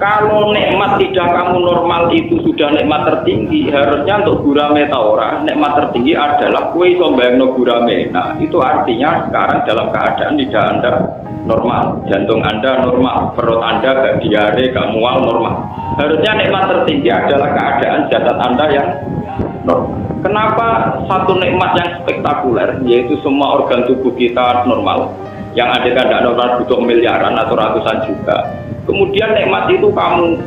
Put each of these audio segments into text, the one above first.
Kalau nikmat tidak kamu normal itu sudah nikmat tertinggi, harusnya untuk gurame ta ora, nikmat tertinggi adalah kue iso mbayangno gurame. Nah, itu artinya sekarang dalam keadaan tidak Anda normal, jantung Anda normal, perut Anda gak diare, gak mual normal. Harusnya nikmat tertinggi adalah keadaan jasad Anda yang normal. Kenapa satu nikmat yang spektakuler, yaitu semua organ tubuh kita normal, yang ada tidak normal butuh miliaran atau ratusan juta. Kemudian nikmat itu kamu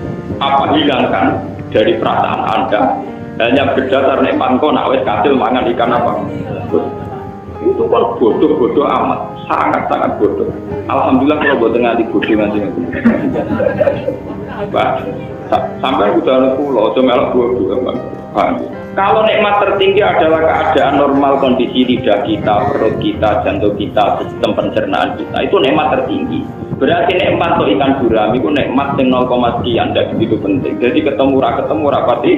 hilangkan dari perasaan Anda hanya berdasar nikmat kau nak wes kasil mangan ikan apa? Itu kan bodoh amat, sangat bodoh. Alhamdulillah kalau buat tengah di bodoh nanti. Sampai udah pulau, cuma melok bodoh. Kalau nikmat tertinggi adalah keadaan normal kondisi lidah kita, perut kita, jantung kita, sistem pencernaan kita, itu nikmat tertinggi. Berarti nikmat untuk ikan gurami itu nikmat yang 0, sekian, tidak begitu penting. Jadi ketemu rapati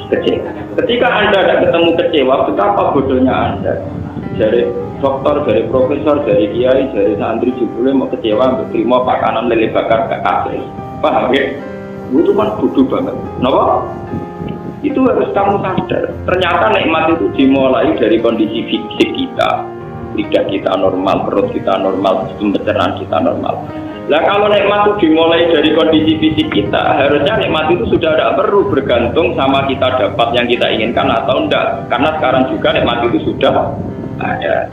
kecewa. Ketika Anda tidak ketemu kecewa, betapa bodohnya Anda. Dari dokter, dari profesor, dari kiai, dari santri jebule mau kecewa, terima pakanan lele bakar gak kasih. Paham ya? Itu kan bodoh banget. Kenapa? Itu harus kamu sadar. Ternyata nikmat itu dimulai dari kondisi fisik kita. Lidah kita normal, perut kita normal, sistem pencernaan kita normal. Nah kalau nikmat itu dimulai dari kondisi fisik kita, harusnya nikmat itu sudah tidak perlu bergantung sama kita dapat yang kita inginkan atau enggak. Karena sekarang juga nikmat itu sudah ada.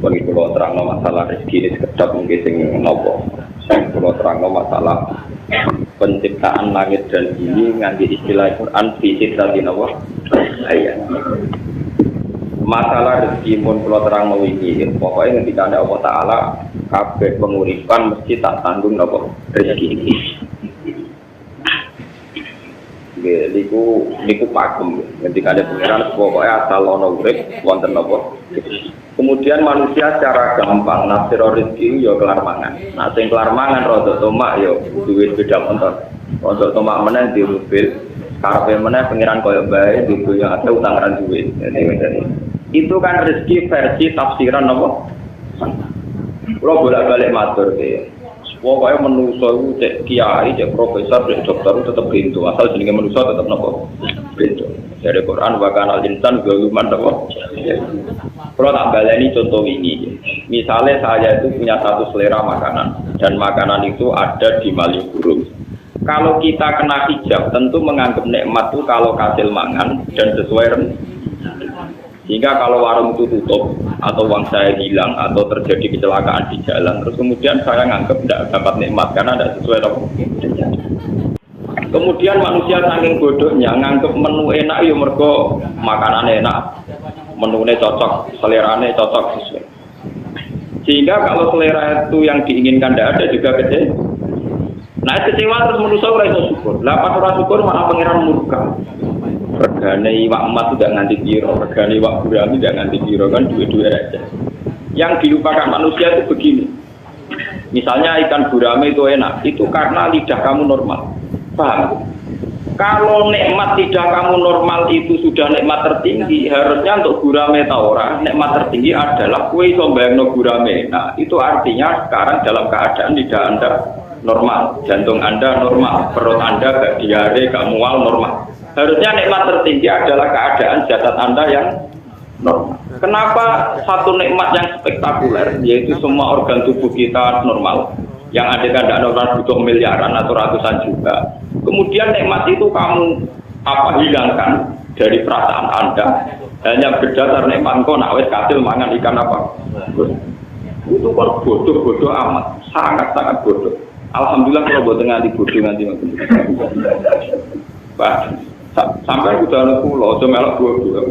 Bagi kalau terang masalah rezeki ini sekedap mungkin sing nopo. Kalau terang masalah penciptaan langit dan bumi nganti istilah Quran fisik tadi nawa ayat. Masalah rezeki pun kalau terang mau ini, pokoknya ketika ada Allah Taala kabeh penguripan mesti tak tanggung nawa rezeki ini. Niku pakem. Ketika ada pengiran pokoknya asal ono urip wonten nawa. Kemudian manusia secara gampang nafsir rezeki ya kelar mangan. Nah sing kelar mangan rodok tomak ya duit beda motor. Rodok tomak meneh di mobil, karepe meneh pengiran koyo bae dudu yang ada utangan duit. Itu kan rezeki versi tafsiran apa? Kalau bolak-balik matur ya. Pokoknya manusia itu cek kiai, cek profesor, cek dokter itu tetap pintu. Asal jenenge manusia tetap nopo pintu. Dari Quran bahkan al-insan galuman nopo. Kalau tak baleni contoh ini, misalnya saya itu punya satu selera makanan dan makanan itu ada di Malioboro. Kalau kita kena hijab, tentu menganggap nikmat itu kalau hasil mangan dan sesuai rencana. Sehingga kalau warung itu tutup atau uang saya hilang atau terjadi kecelakaan di jalan, terus kemudian saya nganggap tidak dapat nikmat karena tidak sesuai rencana. Kemudian manusia saking bodohnya nganggap menu enak ya mergo makanan enak. Menunya cocok, seleranya cocok sesuai. Sehingga kalau selera itu yang diinginkan tidak ada juga kecewa. Nah kecewa terus manusia ora iso syukur. Lah pas ora syukur malah pangeran murka. Regane iwak emas tidak nganti piro, regane iwak gurami tidak nganti piro kan dua-dua aja. Yang dilupakan manusia itu begini. Misalnya ikan gurami itu enak, itu karena lidah kamu normal. Paham? Kalau nikmat tidak kamu normal itu sudah nikmat tertinggi, harusnya untuk gurame ta ora, nikmat tertinggi adalah kue iso mbayangno gurame. Nah, itu artinya sekarang dalam keadaan lidah Anda normal, jantung Anda normal, perut Anda gak diare, gak mual normal. Harusnya nikmat tertinggi adalah keadaan jasad Anda yang normal. Kenapa satu nikmat yang spektakuler, yaitu semua organ tubuh kita normal, yang ada tidak normal butuh miliaran atau ratusan juta. Kemudian nikmat itu kamu hilangkan dari perasaan Anda hanya berdasar nikmat kau nak wes kasil mangan ikan apa? Itu kan bodoh amat, sangat bodoh. Alhamdulillah kalau buat tengah di bodoh nanti sampai udah pulau, cuma melok bodoh.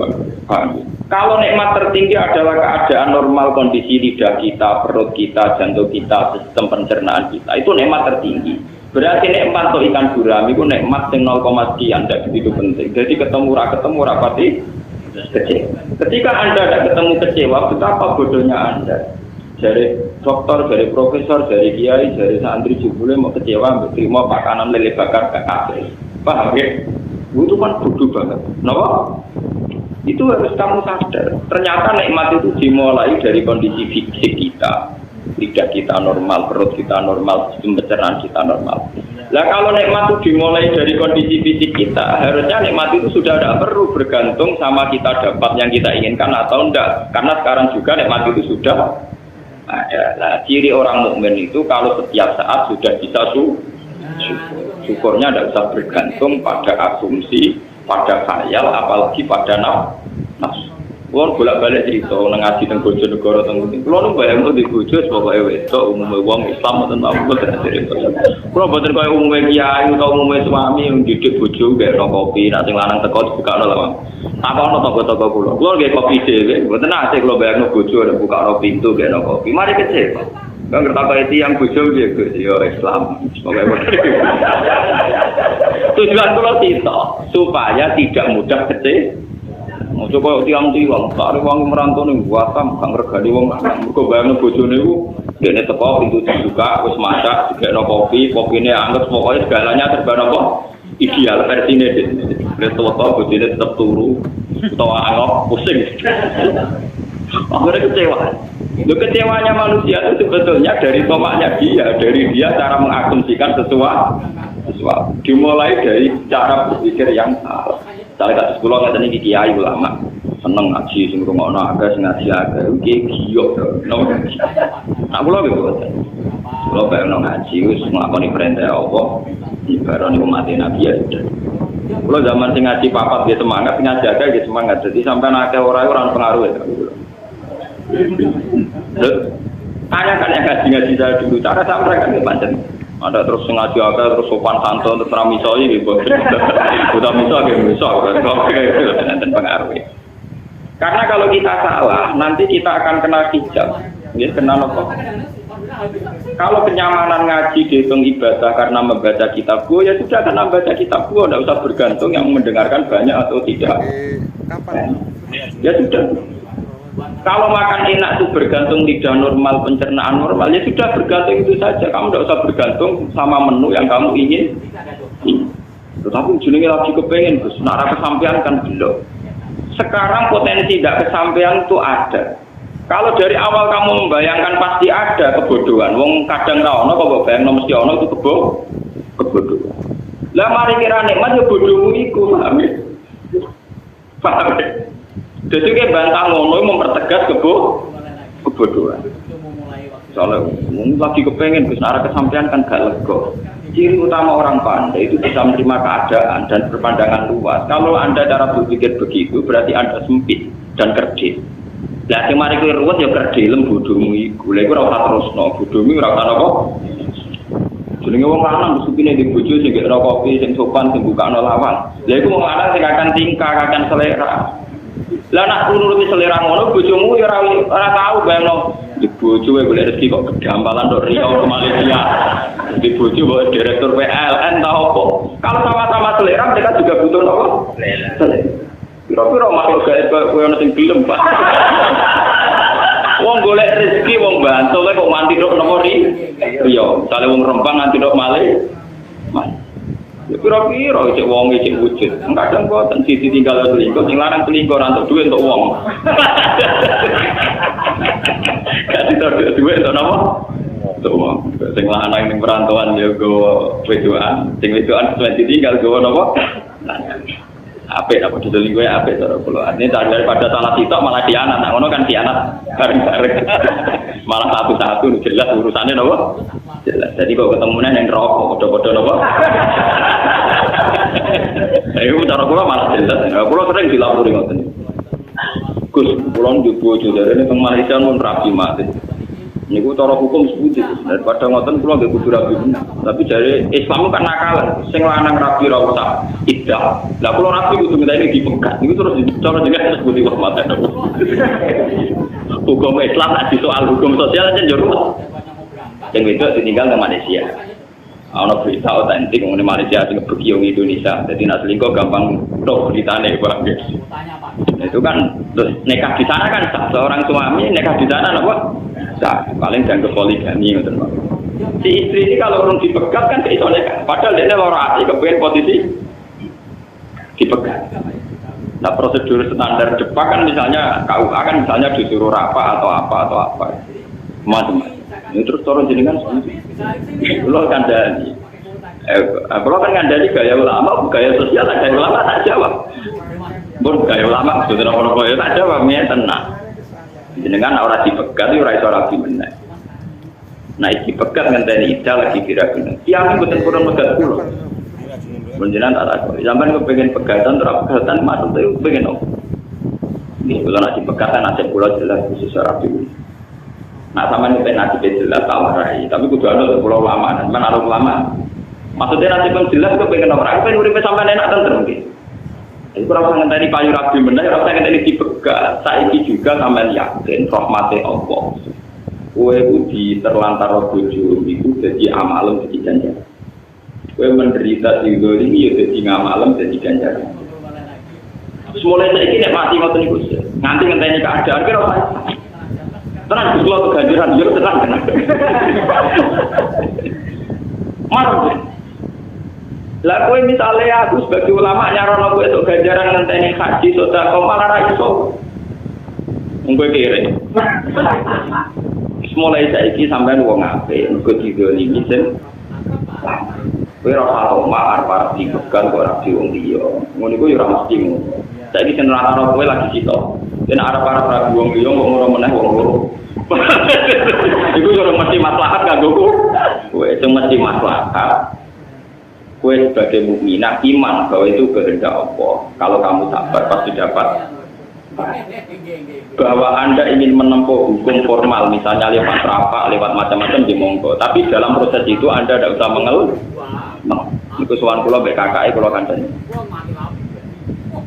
Kalau nikmat tertinggi adalah keadaan normal kondisi lidah kita, perut kita, jantung kita, sistem pencernaan kita, itu nikmat tertinggi. Berarti nikmat untuk ikan gurami itu nikmat yang 0, sekian, tidak begitu penting. Jadi ketemu rapati kecewa. Ketika Anda tidak ketemu kecewa, betapa bodohnya Anda. Dari dokter, dari profesor, dari kiai, dari santri jebule mau kecewa, terima pakanan lele bakar gak kasih. Paham ya? Itu kan bodoh banget. Kenapa? Itu harus kamu sadar. Ternyata nikmat itu dimulai dari kondisi fisik kita. Lidah kita normal, perut kita normal, sistem pencernaan kita normal. Nah kalau nikmat itu dimulai dari kondisi fisik kita, harusnya nikmat itu sudah tidak perlu bergantung sama kita dapat yang kita inginkan atau enggak. Karena sekarang juga nikmat itu sudah ada. Nah, ciri orang mukmin itu kalau setiap saat sudah bisa syukurnya tidak usah bergantung pada asumsi, pada khayal, apalagi pada nafsu. Kulo bolak-balik cerita nang ngaji teng Bojonegoro teng Kulo nu bayangno di bojo pokoke wedok umume wong Islam mboten tau mboten cerita. Kulo mboten kaya umume kiai utawa umume suami yang didik bojo gak kopi, nek sing lanang teko dibukakno lawang. Takono toko-toko kulo. Kulo nggih kopi dhewe, mboten ate kulo bayangno bojo nek bukakno pintu gak kopi. Mari kecewa. Kang ngertakoni tiyang bojo nggih Gus ya Islam. Pokoke tujuan kulo itu supaya tidak mudah kecewa. Ojo koyo tiang-tiang, tak wong merantau ning Batam, gak ngregani wong lanang. Mergo bayangno bojone iku dene teko pintu dibuka, wis masak, digekno kopi, kopine anget, pokoknya segalanya serba apa? Ideal versine dene. Reto-reto bojone tetep turu, utawa angop pusing. Akhirnya kecewa. Kecewanya manusia itu sebetulnya dari tomaknya dia, dari dia cara mengasumsikan sesuatu. Dimulai dari cara berpikir yang salah. Salah kasus kula ngaten iki kiai ulama seneng ngaji sing ngrungokno agak sing ngaji agak iki giyok no. Nah kula nggih boten. Kula bayangno ngaji wis nglakoni perintah Allah ibarat niku mati nabi ya sudah. Kula zaman sing ngaji papat nggih semangat, ngaji agak nggih semangat. Dadi sampean akeh ora pengaruh ya. Tanyakan yang ngaji saya dulu, cara sampai kan pancen. Ada terus ngaji agak terus sopan santun terus ramisoi gitu. Udah misal dan pengaruh. Karena kalau kita salah, nanti kita akan kena hijab. Ya, kena apa? Kalau kenyamanan ngaji dihitung ibadah karena membaca kitab gua, ya sudah karena membaca kitab gua, tidak usah bergantung yang mendengarkan banyak atau tidak. Ya sudah. Kalau makan enak itu bergantung lidah normal, pencernaan normal, ya sudah bergantung itu saja. Kamu tidak usah bergantung sama menu yang kamu ingin. Tetapi jenenge lagi kepengen, Gus. Nara kesampaian kan belum. Sekarang potensi tidak kesampaian itu ada. Kalau dari awal kamu membayangkan pasti ada kebodohan. Wong kadang ra ono kok bayangno mesti ono itu kebodohan. Lah mari kira nikmat ya bodohmu iku, paham ya? Paham ya? Jadi kayak bantah ngono mempertegas kebodohan. Soalnya lagi kepengen arah kesampaian kan gak lega. Ciri utama orang pandai itu bisa menerima keadaan dan berpandangan luas. Kalau Anda cara berpikir begitu berarti Anda sempit dan kerdil. Lah sing mari kowe ruwet ya kerdilem bodhomu iku. Lha iku ora usah terusno, bodhomu ora usah apa. Jenenge wong lanang supine di bojo sing gak kopi sing sopan sing bukakno lawang. Lha iku wong lanang sing akan tingkah, akan selera. Lah nak nuruti selera ngono bojomu ya ora tau bayangno di bojo wae golek rezeki kok kedampalan tok Riau ke Malaysia. Di bojo kok direktur PLN ta opo. Kalau sama-sama selera mereka juga butuh apa? Selera. Kira-kira makhluk gaib kowe ono sing gelem, Pak. Wong golek rezeki wong bantu kok nganti tok nomor Riau. Misale wong Rempang nganti tok Malaysia. Ya kira-kira cek wong cek wujud. Kadang kok sisi tinggal selingkuh, sing larang selingkuh ora entuk duit untuk wong. Gak entuk duit untuk napa? Untuk wong. Sing lanang ning perantauan ya go wedoan, sing wedoan sesuai tinggal go napa? Apik apa selingkuh ya apik cara kula. Ini daripada salah sitok malah khianat. Nah ngono kan khianat bareng-bareng. Malah satu-satu jelas urusannya napa? Jelas. Jadi kok ketemunya yang rokok, bodoh-bodoh apa? Itu cara kula malah jelas. Kula sering dilapori ngoten. Gus, kula njogo jare ning Malaysia mun rapi mati. Niku cara hukum seputi. Daripada ngoten kula nggih kudu rapi. Tapi jare Islam kan nakalan. Sing lanang rapi ra usah iddah. Lah kula rapi kudu ngenteni dipegat. Niku terus cara jenenge seputi hormatan. Hukum Islam nek soal hukum sosial aja njur. Yang itu ditinggal ke Malaysia. Ada berita otentik mengenai Malaysia sing begiong Indonesia. Jadi nak selingkuh gampang tok beritane Pak. Itu kan nikah di sana kan sah. Seorang suami nikah di sana apa? Sah. Paling jangan poligami ngoten Pak. Si istri ini kalau orang dipegat kan iso nikah. Padahal dia lara ati kepengen posisi dipegat. Nah prosedur standar Jepang kan misalnya KUA kan misalnya disuruh apa atau apa macam-macam. Ini terus turun jenengan kalau kandani. Kalau kan kandani gaya ulama, gaya sosial, gaya ulama tak jawab. Pun gaya ulama sudah orang-orang tak jawab, dia tenang. Jenengan orang dipegat, orang iso rapi benar. Nah dipegat ngenteni ida lagi kira-kira. Yang betul kurang megat pulau. Menjelang tak tahu. Zaman aku pengen pegatan, terapegatan masuk tu pengen apa? Ni kalau nak dipegatan nasib pulau jelas khusus rapi. Nah sama ni pengen nasib jelas tawarai. Tapi kudu ada pulau lama, mana ada lama. Maksudnya nasib pun jelas aku pengen orang. Aku pengen urip sampai enak tentrem gitu. Jadi kurang sangat tadi payu rapi benar, kurang sangat tadi dipegat. Saiki juga sampai yakin rahmati Allah. Kue di terlantar bojo itu jadi amalem jadi ganjaran. Kue menderita di ini ya jadi ngamalem jadi ganjaran. Semulai saya ini mati ngotot niku sih. Nanti ngenteni keadaan kira apa? Tenang kalau keganjaran yo tenang tenang. Marah. Lah kowe misale aku sebagai ulama nyarono kowe esuk ganjaran ngenteni haji sedekah malah ra iso. Monggo kire. Mulai saiki sampean wong apik, mergo didolimi sing kowe ora tau makar para dibegal kok ora wong liya. Ngono iku ya ora mesti ngono. Saiki sing larang kowe lagi sito. Yen arep para wong liya kok ngono meneh wong loro. Iku yo mesti maslahat kanggo kowe, sing mesti maslahat. Kowe sebagai mukminah iman bahwa itu kehendak Allah. Kalau kamu sabar pasti dapat. Bahwa Anda ingin menempuh hukum formal, misalnya lewat rapat, lewat macam-macam di monggo. Tapi dalam proses itu Anda tidak usah mengeluh. Nah, itu soal pulau BKKI pulau kandang.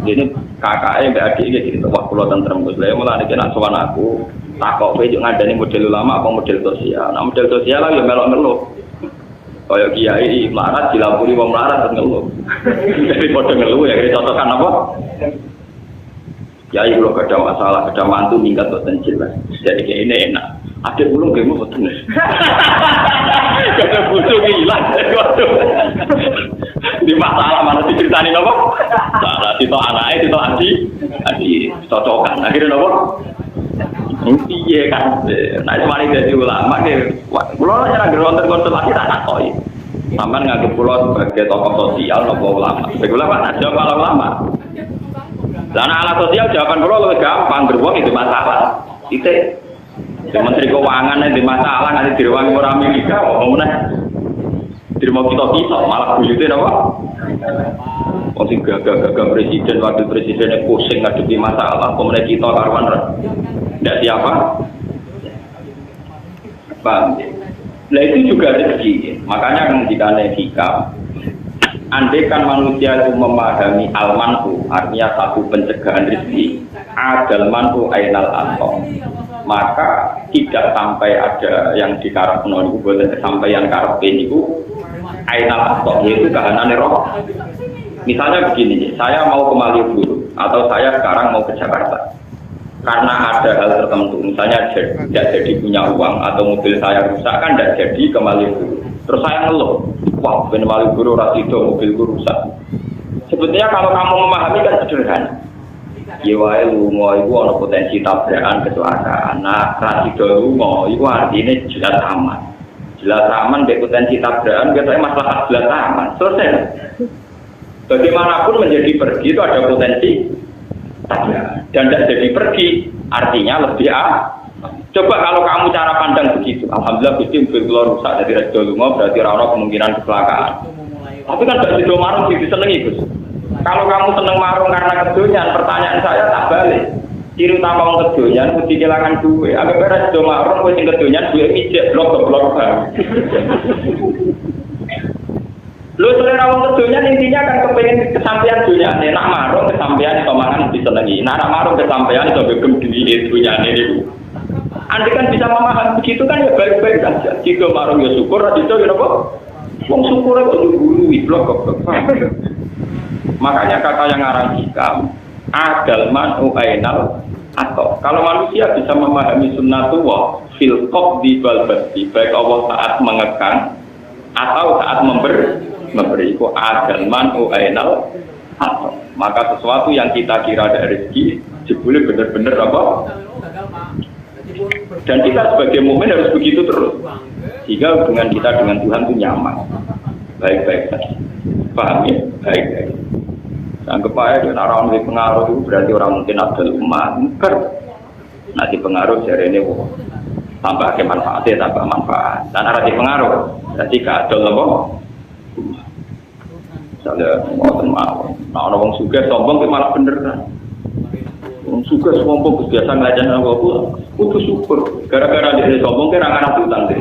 Jadi KKI BAD ini jadi wah pulau tentrem gus. Saya mulai nak soal aku takok bejuk ngadani model ulama apa model sosial. Nah model sosial lah ya melok ngeluh. Kayak kiai melarat dilapuri wong melarat ngeluh. Jadi podo ngeluh ya kita contohkan apa? Ya kalau gak ada masalah, gak ada mantu minggat boten jelas. Jadi kayak ini enak. Ada bulung kayak mau boten. Gak ada bulung hilang. Di masalah mana diceritain apa? Salah itu anaknya, itu adi cocokan. Akhirnya apa? Iya kan. Nah semari jadi ulama ke. Pulau lah jangan konsultasi tak nakoi. Sampai nganggep pulau sebagai tokoh sosial, tokoh ulama. Sebagai ulama aja kalau ulama. Karena alat sosial jawaban kalau lebih gampang, beruang itu masalah. Itu Menteri Keuangan itu masalah, nanti di ruang orang Amerika, mau mana? Di rumah kita malah buyutnya apa? Masih gagal presiden, wakil presidennya pusing ngadepi masalah, pemerintah kita karuan tidak siapa? Bang, nah itu juga rezeki. Makanya ketika hikam. Andai kan manusia itu memahami al-man'u, artinya satu pencegahan rezeki, adal man'u ainal anto, maka tidak sampai ada yang dikarepno niku boten sampai yang karepe niku ainal anto, yaitu kahanane roh. Misalnya begini, saya mau ke Malioboro atau saya sekarang mau ke Jakarta. Karena ada hal tertentu, misalnya tidak jadi punya uang atau mobil saya rusak kan tidak jadi ke Malioboro. Terus saya ngeluh, wah ben Malioboro rasido mobilku rusak. Sebetulnya kalau kamu memahami kan sederhana. Ya wae lunga iku ana potensi tabrakan kecelakaan. Nah, rasido lunga iku artine jelas aman. Jelas aman mek potensi tabrakan ketake masalah jelas aman. Selesai. Bagaimanapun menjadi pergi itu ada potensi tabrakan dan tidak jadi pergi artinya lebih Coba kalau kamu cara pandang begitu, alhamdulillah Gusti mobil kula rusak dari redo lunga berarti ora ono kemungkinan kecelakaan. Tapi kan gak sido marung disenengi Gus. Kalau kamu seneng marung karena kedonyan, pertanyaan saya tak balik. Ciri utama wong kedonyan mesti kehilangan duit. Agar ora sido marung kowe sing kedonyan duit mijek blok-blok bang. Lu selera wong kedonyan intinya kan kepengen kesampaian dunyane. Nak marung kesampaian iso mangan disenengi. Nak marung kesampaian iso gegem duit dunyane niku. Anda kan bisa memahami begitu kan ya baik-baik saja. Jika marung ya syukur, jika ya apa? Wong syukur kok dulu blok kok. Makanya kata yang ngarang hikam, adal man'u ainal atau kalau manusia bisa memahami sunnatullah fil qabdi wal basti, baik Allah saat mengekang atau saat memberi kok adal man'u ainal Maka sesuatu yang kita kira ada rezeki, jebule benar-benar apa? Dan kita sebagai mukmin harus begitu terus. Sehingga hubungan kita dengan Tuhan itu nyaman. Baik-baik saja. Paham ya? Baik-baik. Anggap aja orang yang pengaruh itu berarti orang mungkin ada umat. Nanti pengaruh jari ini tambah ke manfaatnya, tambah manfaat. Dan arti pengaruh, berarti gak ada loh. Misalnya mau orang suka sombong itu malah bener kan. Orang suka sombong biasa ngelajan orang itu syukur. Gara-gara dia sombong kira anak utang deh.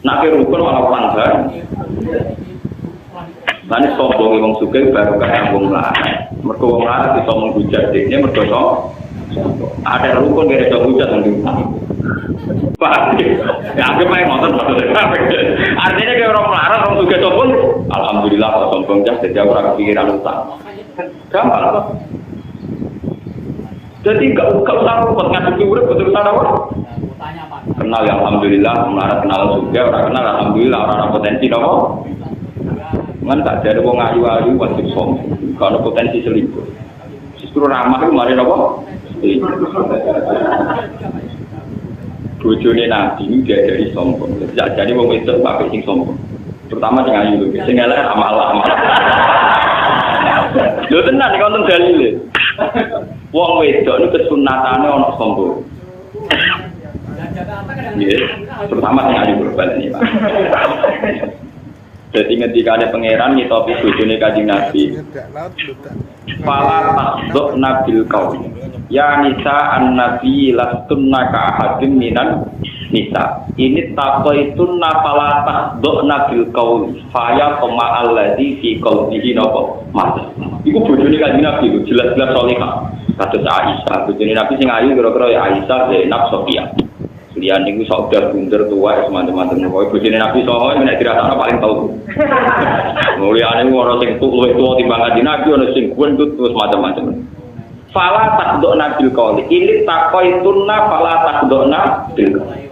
Nak rukun malah pelanggar. Nanti sombong yang suka baru kayak wong lain. Mereka wong lain itu menghujat dia, mereka ada rukun dari hujat yang diutang. Paham? Ya, aku main nonton artinya kayak orang melarat, orang suka sombong. Alhamdulillah kalau sombong jadi orang kepikiran utang. Gampang. Jadi enggak usah repot ngadepi urip betul-betul apa? Kenal ya alhamdulillah, melarat kenal juga, orang kenal alhamdulillah, orang potensi apa? Kan tak ada wong ayu-ayu wajib sombong. Kalau potensi selingkuh. Justru ramah itu mari apa? Bojone Nabi ini dia dari sombong. Jadi wong itu pakai sing sombong. Terutama sing ayu lho, sing elek amal-amal. Lho tenan iki wonten dalile. Wong wedok niku kesunatane ana sombong. Nggih, terutama sing ayu berbalik iki, Pak. Jadi ketika ada pangeran ngitopi bojone Kanjeng Nabi. Fala tasduk nabil qaul. Ya nisa an-nabi lastunna ka ahadin minan nisa. Ini taqaitun nafala tasduk nabil qaul. Faya qama alladzi fi qalbihi napa? Mas. Iku bojone Kanjeng Nabi jelas-jelas salihah. Kados Aisyah, bojone Nabi sing ayu kira-kira ya Aisyah, Zainab, Sofia. Lian niku saudara bunder tua teman-teman kowe bojone Nabi soho nek dirasakno paling tau. Mulyane ora sing luwih tuwa timbang Kanjeng Nabi ana sing gendut terus macam-macam. Fala taqdona bil qauli ini taqaitunna fala taqdona bil qauli.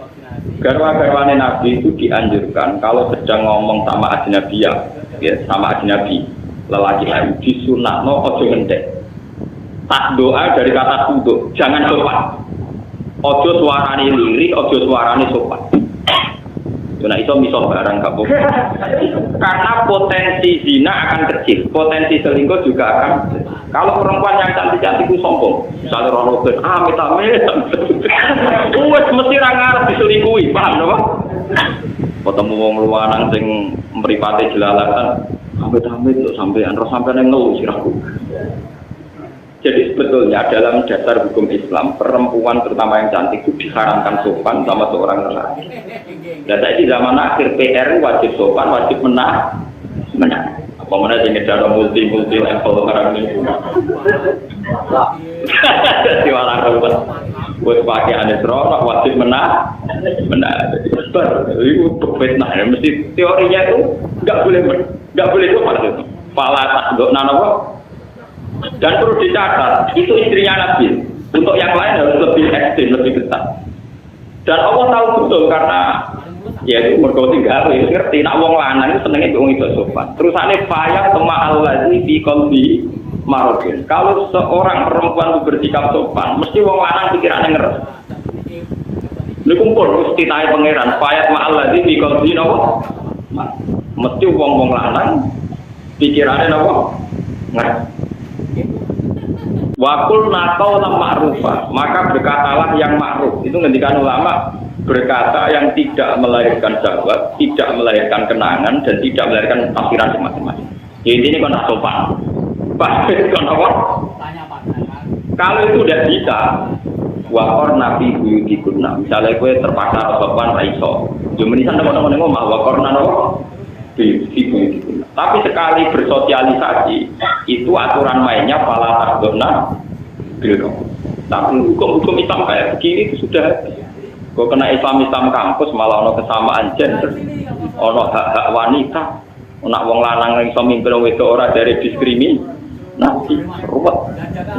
Garwa-garwane Nabi itu dianjurkan kalau sedang ngomong sama ajnabiyah ya sama ajnabi lelaki lain disunatno aja ngendek. Tak doa dari kata tunduk, jangan sopan. Ojo suarane lirik, ojo suarane sopan. Nah itu misal barang gak boleh. Karena potensi zina akan kecil, potensi selingkuh juga akan. Kalau perempuan yang cantik-cantik itu sombong, misalnya Ronaldo, amit-amit, mesti rangar diselingkuhi, paham apa? Ketemu wong luaran sing mripate jelalatan, amit-amit sampean yang ngeluh siraku. Jadi sebetulnya dalam dasar hukum Islam, perempuan terutama yang cantik itu diharamkan sopan sama seorang lelaki. Dan di zaman akhir PR wajib sopan, wajib menang. Apa mana yang ada multi level orang ini? Jadi orang ruwet, buat pakai anesrol wajib menang. Itu fitnah. Mesti teorinya itu nggak boleh sopan itu. Pala tak dok nanawa. Dan perlu dicatat, itu istrinya Nabi. Untuk yang lain harus lebih ekstrim, lebih ketat. Dan Allah tahu betul karena ya itu mergo tinggal ngerti nak wong lanang itu senenge wong itu sopan. Terusane faya tama allazi fi qalbi maradun. Kalau seorang perempuan itu bersikap sopan, mesti wong lanang pikirane ngeres. Niku pun mesti tae pangeran faya tama allazi fi qalbi napa? Mesti wong-wong lanang pikirane napa? Ngeres. Wakul nakau lam ma'rufah, maka berkatalah yang ma'ruf. Itu ngendikan ulama, berkata yang tidak melahirkan syahwat, tidak melahirkan kenangan, dan tidak melahirkan tafsiran macam-macam. Jadi ini kan sopan. Pasti kan apa? Kalau itu tidak bisa, wakor nabi buyutikuna. Misalnya gue terpaksa sopan raiso. Jumenisan teman-teman ngomong wakor nano buyutikuna. Tapi sekali bersosialisasi itu aturan mainnya pala takdona bildo. Tapi hukum Islam kayak begini itu sudah. Kok kena Islam kampus malah ono kesamaan gender, ono hak wanita, ono wong lanang yang iso mimpin wedok ora dari diskriminasi. Ruwet.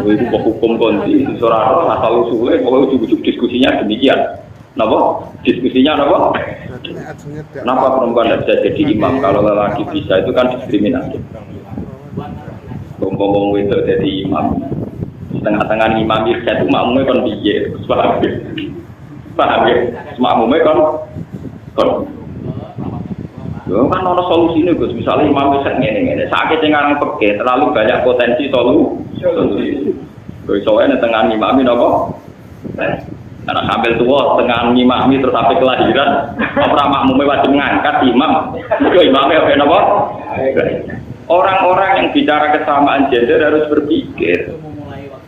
Itu hukum konti. Ora asal usule pokoke ujug-ujug diskusinya demikian. Napa? Diskusinya napa? Kenapa perempuan tidak bisa jadi imam kalau lelaki bisa itu kan diskriminatif. ngomong itu jadi imam. Setengah-tengah imam saya itu makmumnya kan piye, paham ya? Makmumnya kan. Yo kan ono solusine Gus, misalnya imam wis ngene-ngene, sakit sing aran peke terlalu banyak potensi solusi. Gue soalnya tengah imami napa? Karena sambil tua tengah imami terus sampai kelahiran, apa makmumnya wajib ngangkat imam? Itu imamnya apa napa? Orang-orang yang bicara kesamaan gender harus berpikir.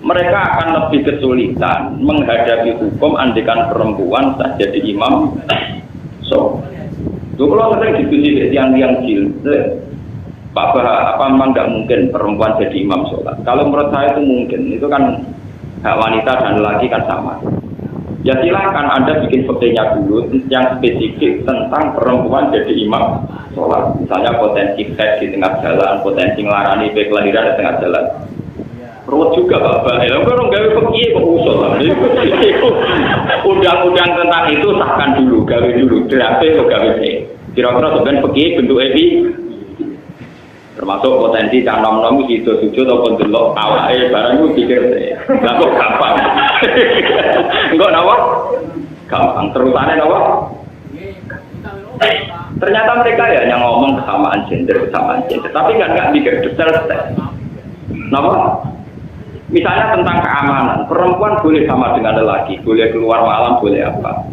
Mereka akan lebih kesulitan menghadapi hukum andikan perempuan tak jadi imam. So, kalau sering diskusi yang jil, apa memang tidak mungkin perempuan jadi imam sholat? Kalau menurut saya itu mungkin, itu kan hak wanita dan laki kan sama. Ya silakan Anda bikin fotonya dulu yang spesifik tentang perempuan jadi imam sholat. Misalnya potensi seks di tengah jalan, potensi ngelarani kelahiran di tengah jalan. Ruwet juga Bapak, ya orang gawe pergi kok usul. Undang-undang tentang itu sahkan dulu, gawe dulu, draft kok gawe sih. Kira-kira sebenarnya pergi bentuk epi, termasuk potensi nom-nom itu sujud ataupun delok awake barang itu pikir sih. Lah kok gampang. Enggak nawa? Gampang terusane nawa? Ternyata mereka ya yang ngomong kesamaan gender, tapi nggak mikir detail step. Napa? Misalnya tentang keamanan, perempuan boleh sama dengan lelaki, boleh keluar malam, boleh apa.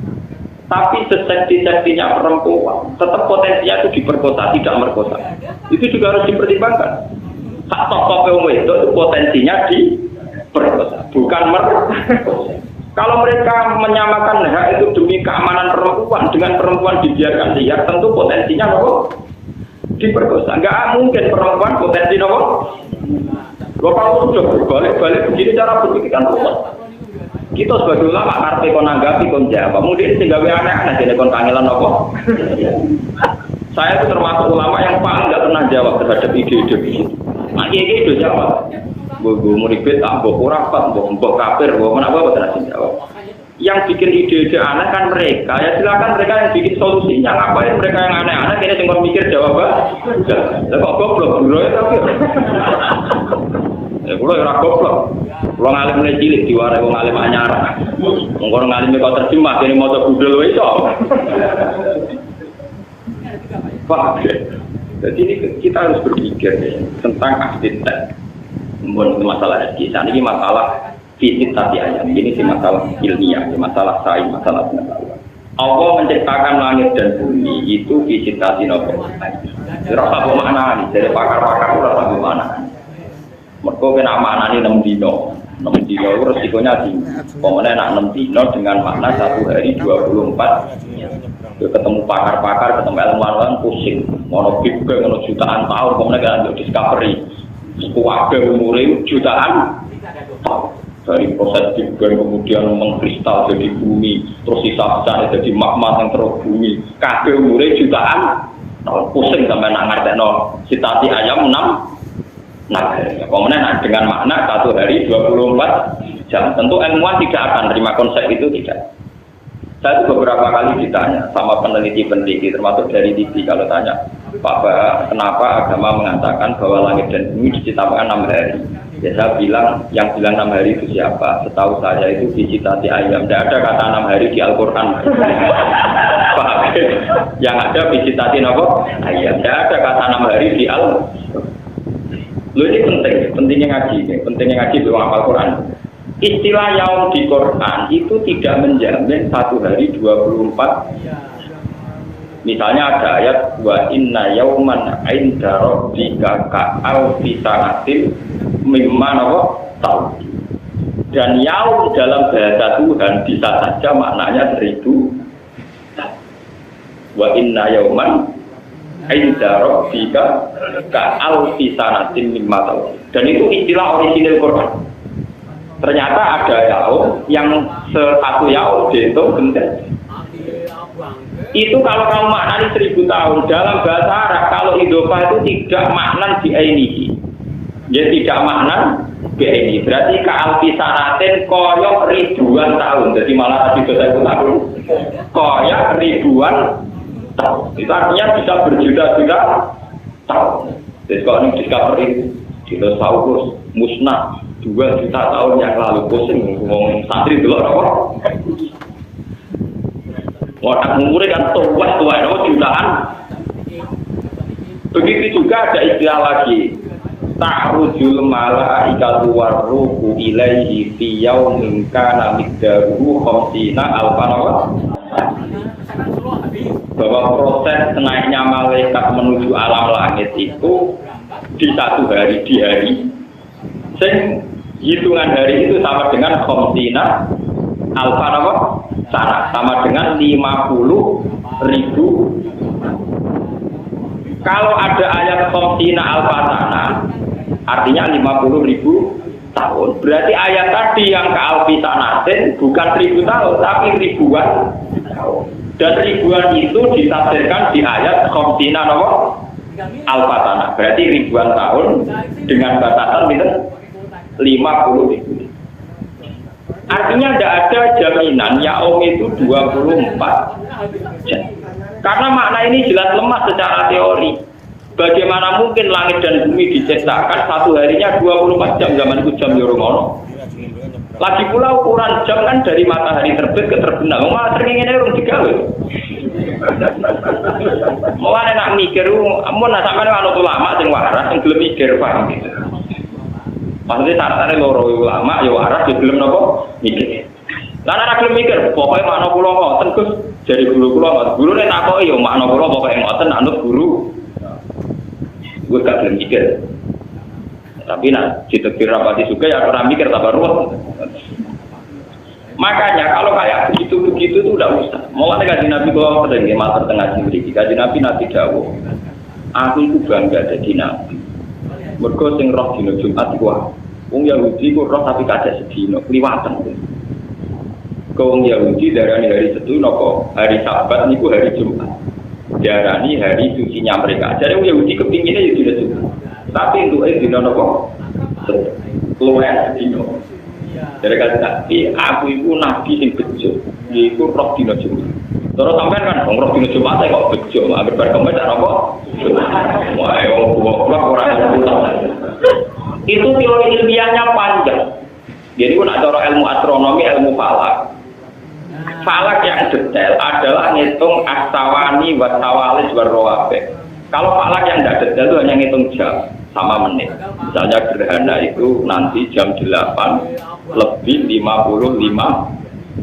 Tapi sesekti-sektinya perempuan, tetap potensinya itu diperkosa, tidak merkosa. Itu juga harus dipertimbangkan. Tak top itu potensinya diperkosa, bukan merkosa. Kalau mereka menyamakan hak itu demi keamanan perempuan, dengan perempuan dibiarkan liar, tentu potensinya nopo diperkosa. Enggak mungkin perempuan potensi nopo. Kalau sudah berbalik-balik begini cara berpikir kan ruwet. Kita sebagai ulama karpe kon nanggapi kon jawab. Mungkin sing gawe aneh-aneh dene kon kangelan apa? Saya itu termasuk ulama yang paling enggak pernah jawab terhadap ide-ide begitu. Nah, ide itu jawab. Mbok muribet, mbok ora pat, mbok kafir, mbok menapa terus jawab. Yang bikin ide-ide aneh kan mereka. Ya silakan mereka yang bikin solusinya. Ngapain mereka yang aneh-aneh kene sing kon mikir jawab. Lah kok goblok bro tapi. Ya kula ora goblok. Kula ngalim mulai cilik diwarai wong alim anyar. Wong ora ngalim kok terjemah dene maca budel wae iso. Paham ya? Jadi ini kita harus berpikir ya, tentang arsitek. Bukan masalah kisah, ini masalah fisik tadi ayat. Ini sih masalah ilmiah, masalah sains, masalah pengetahuan. Allah menciptakan langit dan bumi itu fisik tadi nopo. Rasa bermakna dari pakar-pakar rasa bermakna. Mereka kena maknani 6 dino. 6 dino itu resikonya tinggi. Pokoknya nak 6 dino dengan makna 1 hari 24. Ketemu pakar-pakar, ketemu ilmuwan pusing. Mau big bang, mau jutaan tahun, kemudian kan ada discovery. Kuwabe umurnya jutaan tahun. Dari proses big bang kemudian mengkristal jadi bumi, terus sisa-sisa jadi magma yang terus bumi. Kabeh umurnya jutaan tahun. Pusing sampai nak ngerti citati ayam 6. Nah, kemudian dengan makna 1 hari 24 jam. Tentu ilmuwan tidak akan terima konsep itu, tidak. Saya itu beberapa kali ditanya sama peneliti-peneliti, termasuk dari TV, kalau tanya, Pak, kenapa agama mengatakan bahwa langit dan bumi diciptakan 6 hari? Ya saya bilang, yang bilang 6 hari itu siapa? Setahu saya itu dicitati ayam. Tidak ada kata 6 hari di Al-Quran. Paham? Yang ada dicitati apa? Ayam. Tidak ada kata 6 hari di Al-Quran. Loh ini pentingnya ngaji di Al-Quran. Istilah yaum di Quran itu tidak menjamin 1 hari 24. Misalnya ada ayat wa inna yauman 'inda rabbika ka'alfi sanatin mimma tahun. Dan yaum dalam bahasa Tuhan bisa saja maknanya 1000. Wa inna yauman 'inda rabbika ka'alfi sanatin mimma tahun. Dan itu istilah orisinil Quran. Ternyata ada yaum yang 1 yaum dihitung gentet. Itu kalau kamu maknani 1000 tahun dalam bahasa Arab, kalau idhofah itu tidak makna di ainihi. Ya tidak makna di ainihi. Berarti ka'alfi sanatin koyok ribuan tahun. Jadi malah tadi bahasa tahun koyok ribuan tahun. Itu artinya bisa berjuta-juta tahun. Jadi kalau ini discovery Dinosaurus musnah 2 juta tahun yang lalu. Pusing ngomong santri dulu apa? Wadah umurnya kan tua jutaan. Begitu juga ada istilah lagi. Ta'rujul malaikatu warruhu ilaihi fi yaumin kana miqdaruhu 50 alfa bahwa proses naiknya malaikat menuju alam langit itu di satu hari di hari sing hitungan hari itu sama dengan 50 alfa sana sama dengan 50.000. Kalau ada ayat 50 alfa sana artinya 50.000 tahun. Berarti ayat tadi yang ke alfi sanatin bukan 1000 tahun tapi ribuan tahun. Dan ribuan itu ditafsirkan di ayat khamsina alfa sana. Berarti ribuan tahun dengan batasan itu 50.000. Artinya tidak ada jaminan yaum itu 24 jam. Karena makna ini jelas lemah secara teori. Bagaimana mungkin langit dan bumi diciptakan satu harinya 24 jam, zaman itu jam Yoromono. Lagi pula ukuran jam kan dari matahari terbit ke terbenam. Malah sering ini orang digawe. Mau nak mikir, mau nak sampai anak ulama sing waras, sing gelem mikir paham gitu. Maksudnya syaratnya loro ulama, ya waras, ya gelem nopo mikir. Lah nek gelem mikir, pokoknya makna kula ngoten Gus, jadi guru kula ngoten. Guru nek takoki ya makna kula pokoknya ngoten anut guru. Gue gak belum mikir, tapi nak ditekir rapati juga ya orang mikir tak baru. Makanya kalau kayak begitu itu udah usah. Mau ada kaji Nabi kalau ada di mata tengah sendiri, kaji Nabi jauh. Aku itu bangga jadi Nabi. Mereka sing roh dino Jumat gua. Wong Yahudi ku roh tapi kada sedino, kliwatan. Wong Yahudi darani hari Setu napa hari Sabat niku hari Jumat. Diarani hari sucinya mereka. Jadi orang Yahudi kepinginnya ya tidak suka. Tapi untuk dino nopo, keluar dino. Dari kata tadi, aku itu nabi yang bejo. Itu roh dino Jumat. Terus sampai kan, roh dino Jumat saya kok bejo. Ambil berkembang dan apa? Wah, orang itu teori ilmiahnya panjang. Jadi pun ada ilmu astronomi, ilmu falak. Falak yang detail adalah ngitung astawani, wasawalis, warrowabe. Kalau falak yang tidak detail itu hanya ngitung jam sama menit. Misalnya gerhana itu nanti jam 8 lebih 55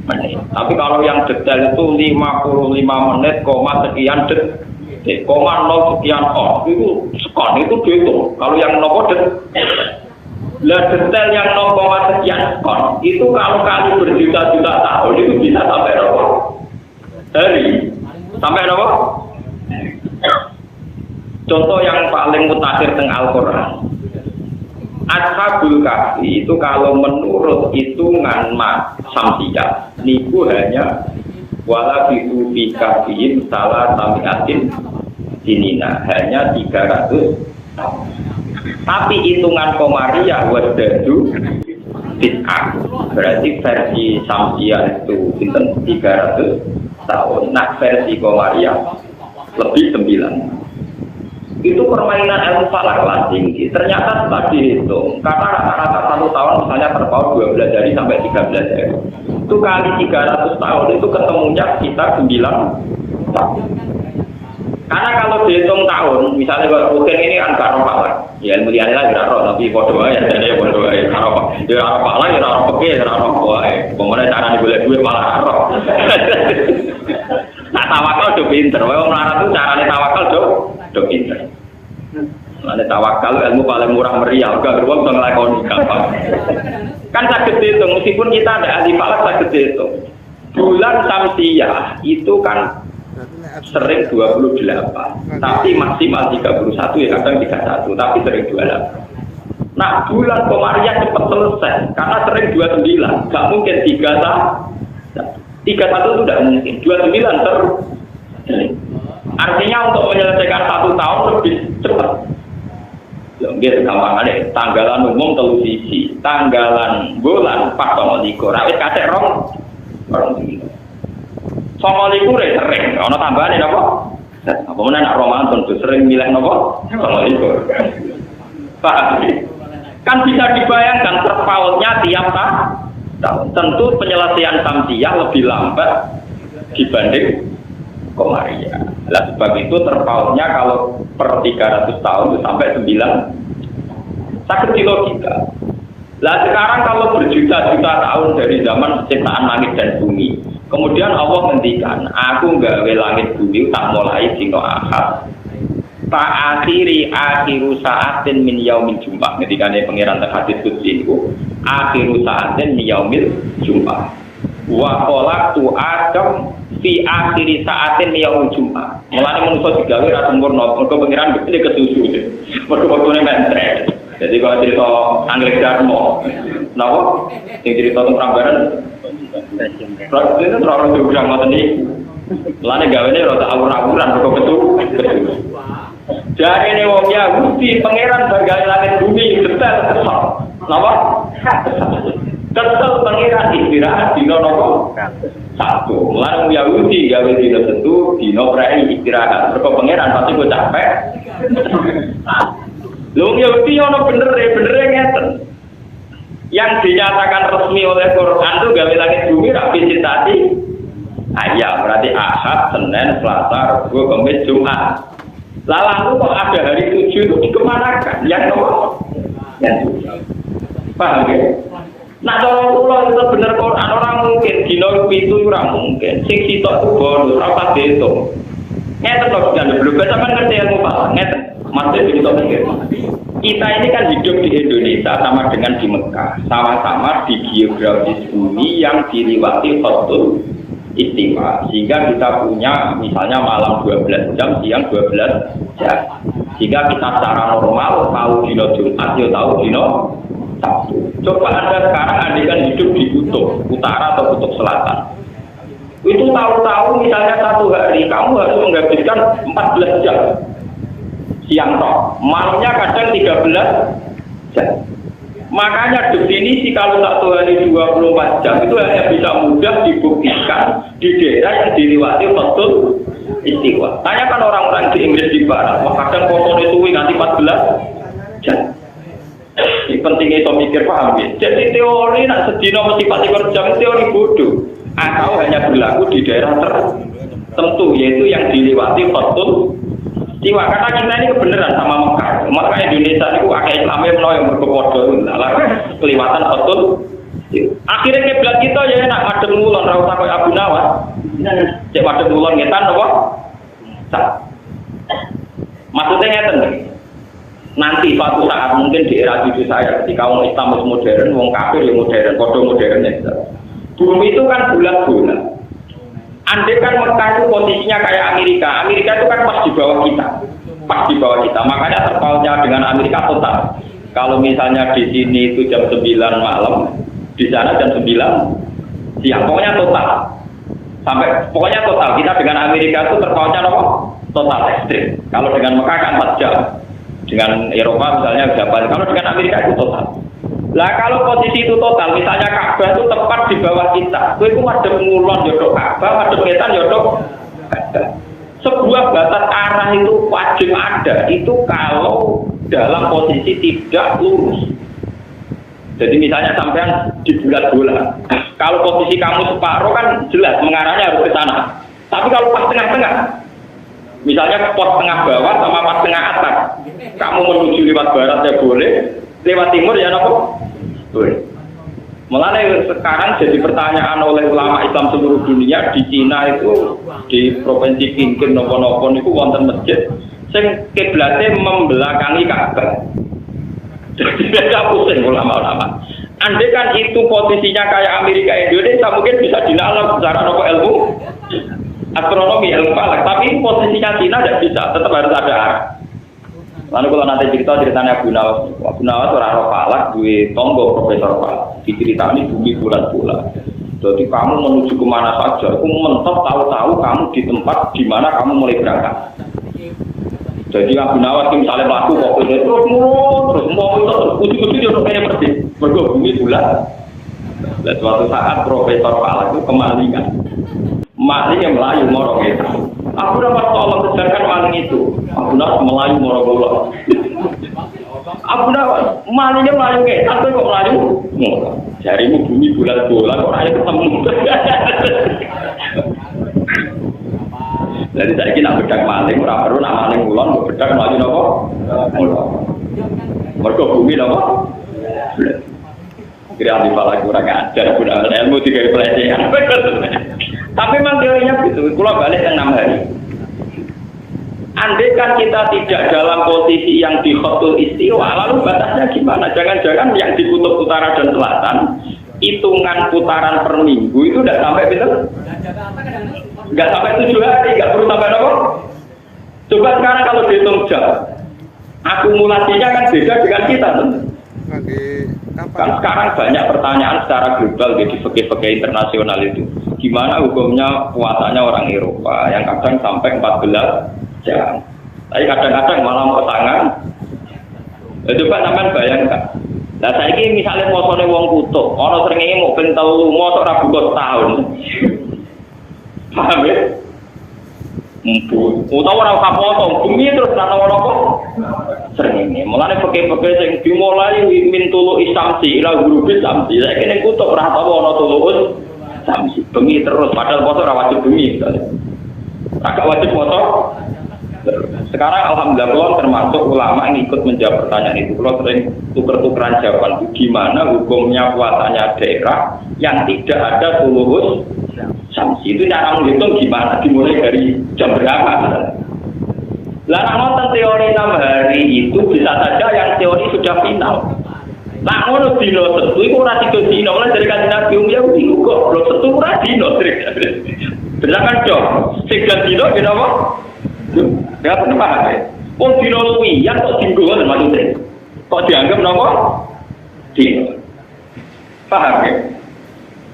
menit. Tapi kalau yang detail itu 55 menit, sekian detik, 0 sekian itu sekon, itu dihitung. Kalau yang nopo lah detail yang 0, sekian kon itu kalau kali berjuta-juta tahun itu bisa sampai berapa hari? Sampai berapa? Contoh yang paling mutakhir teng Al-Quran, Ashabul Kahfi itu kalau menurut hitungan Samsiyah niku hanya wala bisu fi kahfihim salah samiatin sinina, hanya 300 tahun. Tapi hitungan Komariah wasdadu bid'ah. Berarti versi Samsiyah itu 300 tahun. Nah versi Komariah lebih 9. Itu permainan ilmu falak kelas tinggi. Ternyata setelah dihitung, karena rata-rata 1 tahun misalnya terpaut 12 hari sampai 13 hari. Itu kali 300 tahun itu ketemunya sekitar 9 tahun. Karena kalau dihitung tahun, misalnya kalau mungkin ini kan karo falak, ya ilmu liane lah kira roh, tapi bodoh aja, jadi bodoh aja karo falak, ya karo falak, ya karo peke, ya karo boy, kemudian cara dibeli duit malah roh. Nah tawakal do pinter, wong melarat itu caranya tawakal do pinter. Nah tawakal ilmu paling murah meriah, gak beruang bisa ngelakoni gampang. Kan sakit dihitung, meskipun kita ada ahli falak sakit dihitung. Bulan Samsiyah itu kan sering 28, tapi maksimal 31 ya kadang 31, tapi sering 28. Nah bulan Komariah cepat selesai karena sering 29, nggak mungkin 31 itu tidak mungkin, 29 terus. Artinya untuk menyelesaikan 1 tahun lebih cepat. Biar gampangannya tanggalan umum telu siji, tanggalan bulan 4,2, rawit kasek rong. Sama likur ya sering, ada tambahan ya apa? Apa mana nak Ramadan tuh sering milih apa? Sama likur. Paham? Kan bisa dibayangkan terpautnya tiap tahun. Tentu penyelesaian samsiah lebih lambat dibanding Komariah. Nah, sebab itu terpautnya kalau per 300 tahun sampai 9 sakit di logika. Nah sekarang kalau berjuta-juta tahun dari zaman penciptaan langit dan bumi, kemudian Allah ngendikan, aku nggawe langit bumi tak mulai dino Ahad. Tak akhiru saatin min yaumil Jumat. Ketika ada pangeran terhadis kudsi itu, akhiru saatin min yaumil Jumat. Wa kholaqtu Adam fi akhiri saatin min yaumil Jumat. Mulane manusia digawe ra sempurna, mergo pangeran gede kesusu. Mergo waktune mentre. Jadi kalau cerita Anggrek Darmo, napa? Yang cerita tentang Prambanan, itu terlalu jauh ngoten iki. Mulane gawene rada awur-awuran mergo kesusu. Jadi ini wong Yahudi pangeran bergawe langit bumi detail kesal. Napa? Kesal pangeran istirahat dina napa? Satu. Mulane wong Yahudi gawe dina tentu dina prei istirahat. Mergo pangeran pasti kok capek. Lho Yahudi ono bener ngeten. Yang dinyatakan resmi oleh Quran itu gawe langit bumi ra visitasi. Ayah berarti Ahad, Senin, Selasa, Rabu, Kamis, Jumat. Lalu kok ada hari 7 itu dikemanakan? Yang nomor? Yang 7. Paham ya? Nah kalau pulau itu bener Quran orang mungkin dino itu orang mungkin. Sing sitok itu bonus, rapat itu. Ngeten kok jangan belum baca kan ngerti ilmu Pak. Ngeten. Masih begitu mikir. Kita ini kan hidup di Indonesia sama dengan di Mekah, sama-sama di geografis bumi yang diliwati Khatul Istiwa, sehingga kita punya misalnya malam 12 jam, siang 12 jam. Sehingga kita secara normal tahu dino Jumat, tahu dino Sabtu. Coba Anda sekarang andikan hidup di kutub utara atau kutub selatan. Itu tahu-tahu misalnya satu hari kamu harus menghabiskan 14 jam. Siang toh, malamnya kadang 13 jam. Makanya definisi kalau satu hari 24 jam itu hanya bisa mudah dibuktikan di daerah yang dilewati Khatul Istiwa. Tanyakan orang-orang di Inggris di Barat, kadang foto itu nanti 14 jam. Ini pentingnya itu mikir paham ya. Jadi teori nak sedino mesti 14 jam teori bodoh. Atau hanya berlaku di daerah tertentu yaitu yang dilewati Khatul Istiwa. Karena kita ini kebenaran sama Mekah. Maka Indonesia itu agak Islamnya menawa yang berkepodo. Kelewatan Khatul. Akhirnya kiblat kita ya nak madem ngulon ra usah koyo Abu Nawas. Cek madem ngulon ngetan apa? Maksudnya ngeten. Nanti suatu saat mungkin di era cucu saya ketika orang Islam modern, orang kafir yang modern, kode modernnya. Bumi itu kan bulat-bulat. Andai kan Mekah itu posisinya kayak Amerika. Amerika itu kan pas di bawah kita. Pas di bawah kita. Makanya terpautnya dengan Amerika total. Kalau misalnya di sini itu jam 9 malam, di sana jam 9 siang. Pokoknya total. Sampai pokoknya total. Kita dengan Amerika itu terpautnya apa? Total ekstrim. Kalau dengan Mekah kan 4 jam. Dengan Eropa misalnya Japan. Kalau dengan Amerika itu total. Lah kalau posisi itu total, misalnya Ka'bah itu tepat di bawah kita, itu madhep ngulon jodoh Ka'bah, madhep ngetan jodoh Ka'bah. Sebuah batas arah itu wajib ada, itu kalau dalam posisi tidak lurus. Jadi misalnya sampean di bulat-bulat, kalau posisi kamu separuh kan jelas mengarahnya harus ke sana. Tapi kalau pas tengah-tengah, misalnya pos tengah bawah sama pas tengah atas, kamu menuju lewat barat ya boleh, lewat timur ya nopo? Boleh. Mulanya sekarang jadi pertanyaan oleh ulama Islam seluruh dunia. Di Cina itu di provinsi Qinghai nopo-nopo itu wonten masjid sing kiblatnya membelakangi Ka'bah. Jadi beda pusing ulama-ulama. Andai kan itu posisinya kayak Amerika Indonesia mungkin bisa dinalar secara nopo ilmu astronomi ilmu falak. Tapi posisinya Cina tidak bisa, tetap harus ada arah. Lalu kalau nanti ceritanya Abu Nawas orang falak, duwe tonggo profesor falak, diceritani bumi bulan-bulan. Jadi kamu menuju kemana saja, aku mentok tahu-tahu kamu di tempat di mana kamu mulai berangkat. Jadi Abu Nawas misalnya melaku waktu itu terus mau ujung-ujung dia kayak persis, bergo bumi bulan. Dan suatu saat profesor falak itu kemalingan, maling yang melayu morong itu. Aku dapat tolong kejarkan maling itu. Aku nak melayu moro-moro. Abu Nawas, malingnya melayu kayak satu kok melayu. Jarimu bumi bulat bola kok ayo ketemu. Jadi saya kira bedak maling, orang baru nak maling ulon, bedak melayu nopo. Mereka bumi nopo. Kira di pala kurang ajar, kurang ilmu tiga pelecehan. Tapi memang teorinya gitu. Kalau balik yang 6 hari. Andai kan kita tidak dalam posisi yang di khotul istiwa, lalu batasnya gimana? Jangan-jangan yang di kutub utara dan selatan, hitungan putaran per minggu itu udah sampai betul? Nggak sampai 7 hari, nggak perlu sampai berapa? Coba sekarang kalau dihitung jam, akumulasinya kan beda dengan kita, tentu. Kan sekarang banyak pertanyaan secara global di fikih-fikih internasional itu. Gimana hukumnya puasanya orang Eropa yang kadang sampai 14 jam. Tapi kadang-kadang malah mau tangan. Coba sampean bayangkan. Nah saya ini misalnya posone wong kutub, orang seringnya mau pentel mau ora buka setahun. Paham ya? Utawa ora usah potong, bumi terus ana apa? Seringnya. Mulane peke-peke sing dimulai min tulu isamsi ila grupi samsi. Saya kene kutub ora tau ana tulu samsi. Bumi terus padahal foto ora wajib bumi. Agak wajib foto. Sekarang alhamdulillah kalau termasuk ulama yang ikut menjawab pertanyaan itu, kalau sering tuker-tukeran jawaban gimana hukumnya puasanya daerah yang tidak ada tuluhus samsi itu cara menghitung gimana, dimulai dari jam berapa? Lah nonton teori 6 hari itu bisa saja yang teori sudah final. Nah ngono dino setu iku ora tiga dino lan dari kanjeng Nabi ya bingung kok lho setu ora dino berdasarkan dong sing dino ki napa? Ya pernah paham ya? Wong dino luwi yang kok dinggo ngoten maksudnya. Kok dianggap napa? Dino. Paham ya?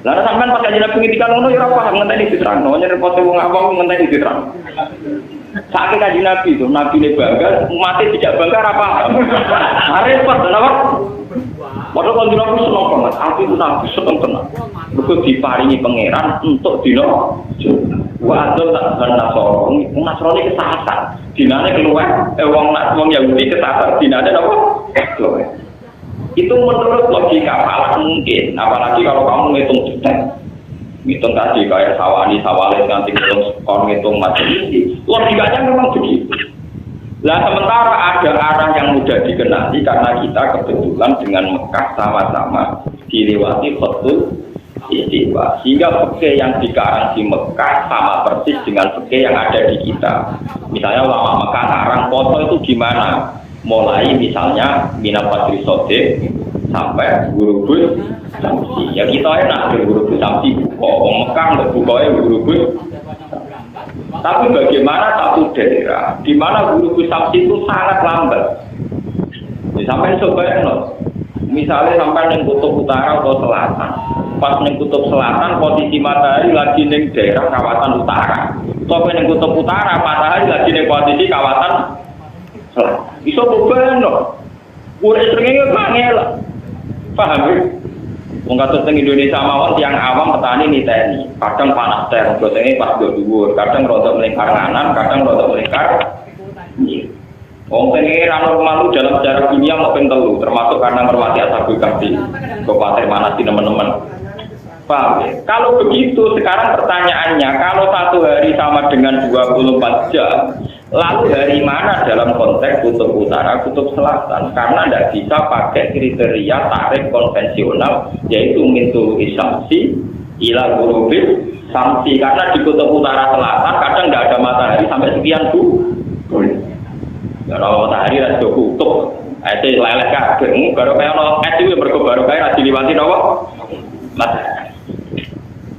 Lah sampean pas kanjeng Nabi ngendikan ngono ya ora paham ngenteni diterangno, nyerepot wong awam ngenteni diterangno. Saking kanjeng Nabi itu, Nabi ne bangga, mati tidak bangga ora paham. Repot napa? Padahal kanjeng Nabi seneng banget, aku itu Nabi seneng tenan. Mergo diparingi pangeran untuk dino Wadul tak benar sorong, Nasrani kesasar. Dinane keluar, wong Yahudi kesasar. Dinane apa? Keluar. Itu menurut logika paling mungkin. Apalagi kalau kamu ngitung detail, ngitung tadi kayak sawani, sawales nanti ngitung macam ini. Logikanya memang begitu. Nah sementara ada arah yang mudah dikenali karena kita kebetulan dengan Mekah sama-sama dilewati khotul istiwa, sehingga fikih yang dikarang di Mekah sama persis dengan fikih yang ada di kita. Misalnya ulama Mekah ngarang foto itu gimana? Mulai misalnya minat patri sode sampai guru-guru samsi. Ya kita enak guru-guru samsi buka, Mekah nggak bukanya guru-guru. Tapi bagaimana satu daerah di mana guru-guru samsi itu sangat lambat? Sampai coba misalnya sampai di kutub utara atau selatan. Pas ning kutub selatan posisi matahari lagi ning daerah kawasan utara. Sampai ning kutub utara matahari lagi ning posisi kawasan selatan. Iso bobeno. Kuwi srengenge bangel. Paham ya? Wong kados teng Indonesia mawon yang awam petani niteni. Kadang panas teh, gotenge pas do dhuwur, kadang rodok melingkar kanan, kadang rodok melingkar. Wong pengiran normal dalam sejarah dunia mau pentelu, termasuk karena merwati ashabul kahfi. Kabupaten mana sih teman-teman? Paham ya? Kalau begitu sekarang pertanyaannya, kalau satu hari sama dengan 24 jam, lalu hari mana dalam konteks kutub utara, kutub selatan? Karena tidak bisa pakai kriteria tarikh konvensional, yaitu mintul isamsi, ila gurubil samsi. Karena di kutub utara selatan kadang tidak ada matahari sampai sekian bulan. Kalau matahari ada kutub, itu leleh kabeh. Baru kayak ono es itu baru kayak diliwati nopo matahari.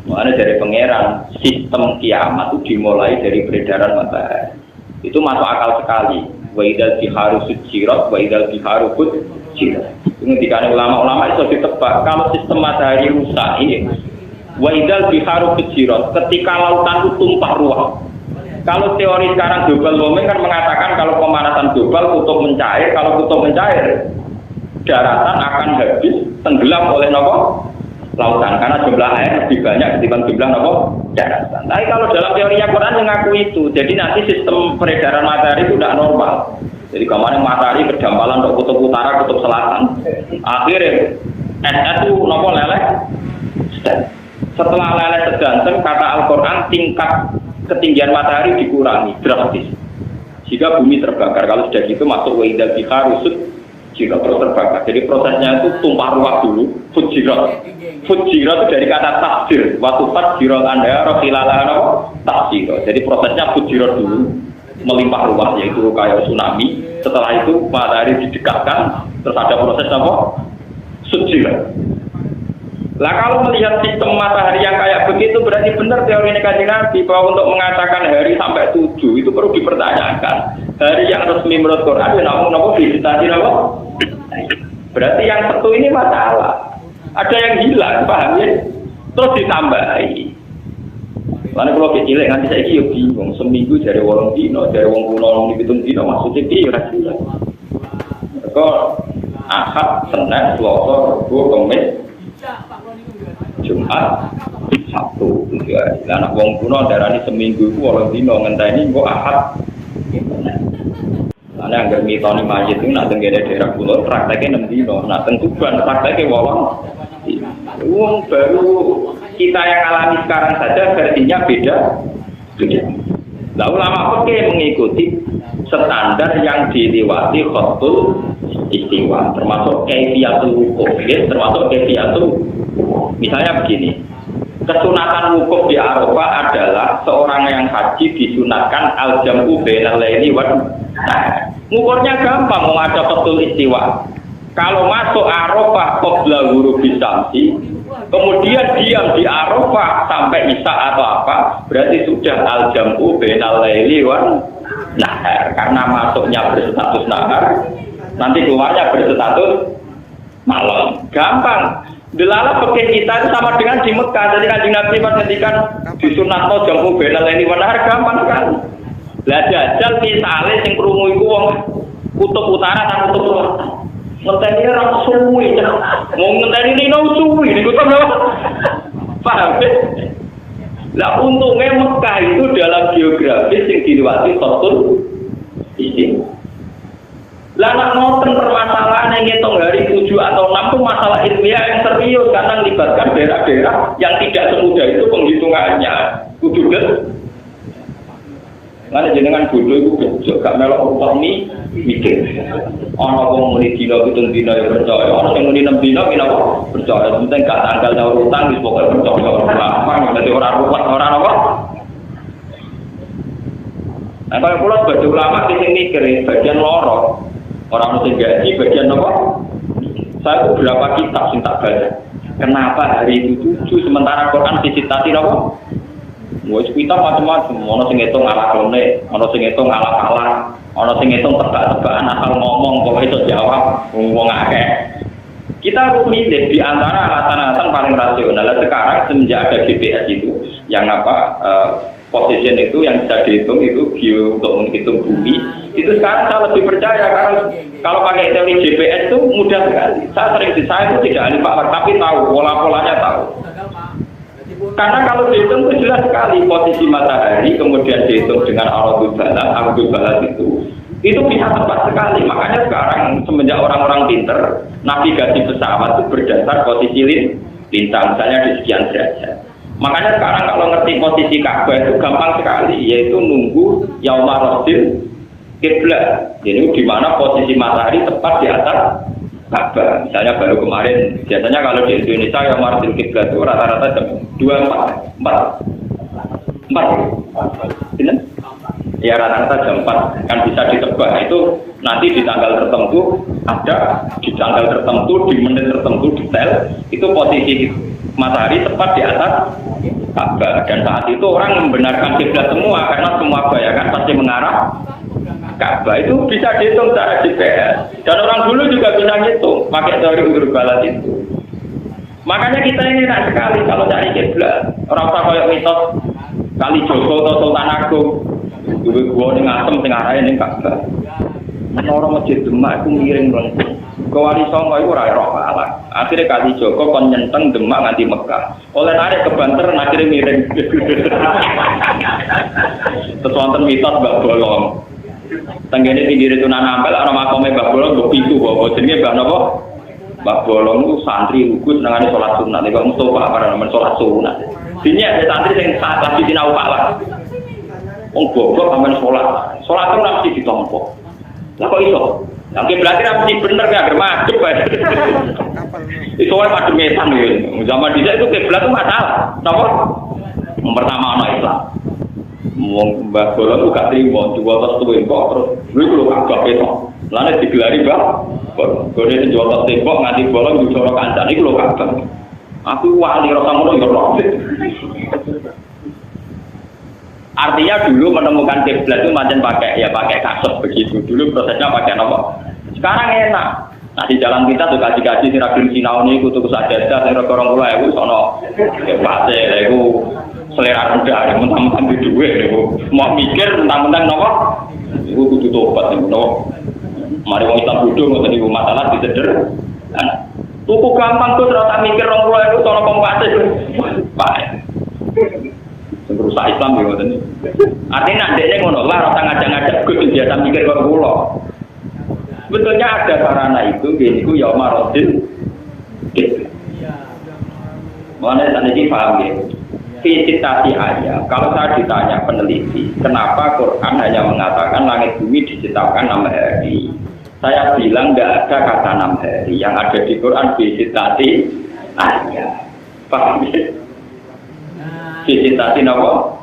Makanya dari pangeran sistem kiamat itu dimulai dari peredaran matahari. Itu masuk akal sekali. Wa idzal biharu sujirat, wa idzal biharu fujirat. Ketika ulama-ulama itu ditebak kalau sistem matahari rusak ini. Wa idzal biharu fujirat, ketika lautan itu tumpah ruah. Kalau teori sekarang global warming kan mengatakan kalau pemanasan global kutub mencair, kalau kutub mencair daratan akan habis tenggelam oleh nopo lautan karena jumlah air lebih banyak ketimbang jumlah nopo daratan. Tapi kalau dalam teorinya Quran mengaku itu, jadi nanti sistem peredaran matahari itu tidak normal. Jadi kemarin matahari berdampalan untuk kutub utara, kutub selatan. Akhirnya SS itu nopo leleh. Setelah leleh sedanten, kata Al-Quran tingkat ketinggian matahari dikurangi drastis. Jika bumi terbakar, kalau sudah gitu masuk wa'idal bihar rusud jika terus terbakar. Jadi prosesnya itu tumpah ruah dulu, fujirat. Fujirat itu dari kata takdir. Waktu fujirat anda rohilalah takdir. Jadi prosesnya fujirat dulu, melimpah ruah, yaitu kayak tsunami. Setelah itu matahari didekatkan, terus ada proses apa? Fujirat. Lah kalau melihat sistem matahari yang kayak begitu berarti benar teori Kanjeng Nabi bahwa untuk mengatakan hari sampai 7 itu perlu dipertanyakan. Hari yang resmi menurut Quran ya namun visitasi apa? Berarti yang satu ini masalah. Ada yang hilang, paham ya? Terus ditambahi. Karena kalau kecil nanti saya bingung seminggu dari wong dino, dari wong kuno di pitung dino maksudnya piye ora jelas. Kok Ahad, Senin, Selasa, Rabu, Kamis, Jumat, Sabtu, gitu ya. Anak wong kuno darani seminggu itu walau dino ngenteni kok Ahad. Karena yang mitoni mayit itu nak tenggene daerah pulau prakteknya 6 dino, nak tentukan prakteknya walau. Uang baru kita yang alami sekarang saja versinya beda. Lalu ulama fikih mengikuti standar yang dilewati khotul istiwa, termasuk kaifiyatul wukuf, termasuk kaifiyatul. Misalnya begini, kesunatan wukuf di Arafah adalah seorang yang haji disunatkan al-jam'u bainal laili wan nahar. Ngukurnya gampang, mau ada betul istiwa. Kalau masuk Arafah qabla ghurubi syamsi, kemudian diam di Arafah sampai isya atau apa, berarti sudah al-jam'u bainal laili wan nahar. Karena masuknya berstatus nahar, nanti keluarnya berstatus malam. Gampang. Delala fikih kita itu sama dengan di Mekah. Jadi Kanjeng Nabi menghentikan disunatno jam'u bainal laili wan nahar gampang kan. Lah jajal misale sing krungu iku wong kutub utara dan kutub selatan. Ngenteni ora suwi. Wong ngenteni nino suwi niku to lho. Paham? Lah untungnya Mekah itu dalam geografis yang dilewati khotul ini. Lah nak ngoten permasalahan yang ngitung hari 7 atau 6 itu masalah ilmiah yang serius karena melibatkan daerah-daerah yang tidak semudah itu penghitungannya. Kudu Karena jenengan bodoh itu bejo, gak melok utak mi mikir. Orang wong muni dina pitung dina ya percaya, orang yang muni 6 dina kenapa percaya. Penting gak tanggal nyaur utang wis pokoke percaya ora apa, dadi ora ruwet ora apa. Nah, kalau pulau sebagai ulama di sini mikir bagian loro, orang mesti gaji bagian apa? Saya itu berapa kitab sing tak baca. Kenapa hari itu 7 sementara Quran disitasi apa? Wes kita macam-macam, ono sing ngitung ala klone, ono sing ngitung ala kalah, ono sing ngitung tebak-tebakan asal ngomong kok iso jawab wong akeh. Kita harus milih di antara alasan-alasan paling rasional. Sekarang semenjak ada GPS itu, yang position itu yang bisa dihitung itu untuk menghitung bumi, itu sekarang saya lebih percaya karena kalau pakai teori GPS itu mudah sekali. Saya itu tidak ahli falak tapi tahu pola-polanya tahu. Karena kalau dihitung itu jelas sekali posisi matahari, kemudian dihitung dengan aradul balat itu bisa tepat sekali. Makanya sekarang semenjak orang-orang pinter, navigasi pesawat itu berdasar posisi lintang, misalnya di sekian derajat. Makanya sekarang kalau ngerti posisi Ka'bah itu gampang sekali, yaitu nunggu yaumar rasul kiblat. Jadi di mana posisi matahari tepat di atas Ka'bah. Misalnya baru kemarin, biasanya kalau di Indonesia yang martil kiblat itu rata-rata jam 24. Ya rata-rata jam 4 kan bisa ditebak. Itu nanti di tanggal tertentu ada, di tanggal tertentu, di menit tertentu detail itu posisi matahari tepat di atas Ka'bah. Dan saat itu orang membenarkan kiblat semua karena semua bayangan pasti mengarah Ka'bah. Itu bisa dihitung secara GPS. Dan orang dulu juga bisa ngitung pakai teori urut balat itu. Makanya kita ini enak sekali kalau cari kiblat. Orang tak kayak mitos Kali Joko atau Sultan Agung. Dulu gua ning ngasem sing arahe ning Ka'bah. Orang masjid Demak itu miring lengkung. Kewali Songo itu ora roh ala. Akhirnya Kali Joko kon nyenteng Demak nganti Mekah. Oleh narik ke Banter akhirnya miring. Terus wonten mitos Mbak Bolong. Tenggene pinggir Sunan Ampel ana makome Mbah Bolong mbok pitu kok jenenge Mbah napa? Mbah Bolong ku santri lugu senengane salat sunat. Nek Mustofa apa namanya salat sunat. Dene ada santri sing saat lagi sinau Pak. Wong goblok sampean salat. Salat itu mesti ditompo. Lah kok iso? Yang berarti mesti bener gak germadep bae. Itu wae pademetan yo. Zaman dhisik itu kiblat itu masalah. Napa? Pertama ana Islam. Wong Mbah Bolong ku gak trimo jual tuwe kok terus lha lho kabeh ketok. Lah nek digelari Mbah Bolong sing jual tembok nganti bolong dicara kancane iku lho kabeh. Aku wali rasa ngono yo lho. Artinya dulu menemukan kiblat itu macam pakai kasut begitu. Dulu prosesnya pakai apa? Sekarang enak. Nah di jalan kita tuh kaji-kaji si Rakyat Sinau ini kutu sajadah saya orang tua itu sono kebate itu selera rendah yang mentang-mentang di duit itu mau mikir mentang-mentang nopo itu kudu tobat itu nopo. Mari orang Islam bodoh nggak tadi masalah diseder. Tuku gampang tuh terus mikir orang tua itu sono kompatih. Pak. Rusak Islam ya ngoten. Artinya ndekne ngono lah rasa ngajak-ngajak Gus biasa mikir karo kula. Sebetulnya ada sarana itu niku ya marodil. Mana saniki paham ya? Citasi aja. Kalau saya ditanya peneliti, kenapa Quran hanya mengatakan langit bumi diciptakan 6 hari? Saya bilang tidak ada kata 6 hari. Yang ada di Quran citasi aja. Paham ya? Citasi apa?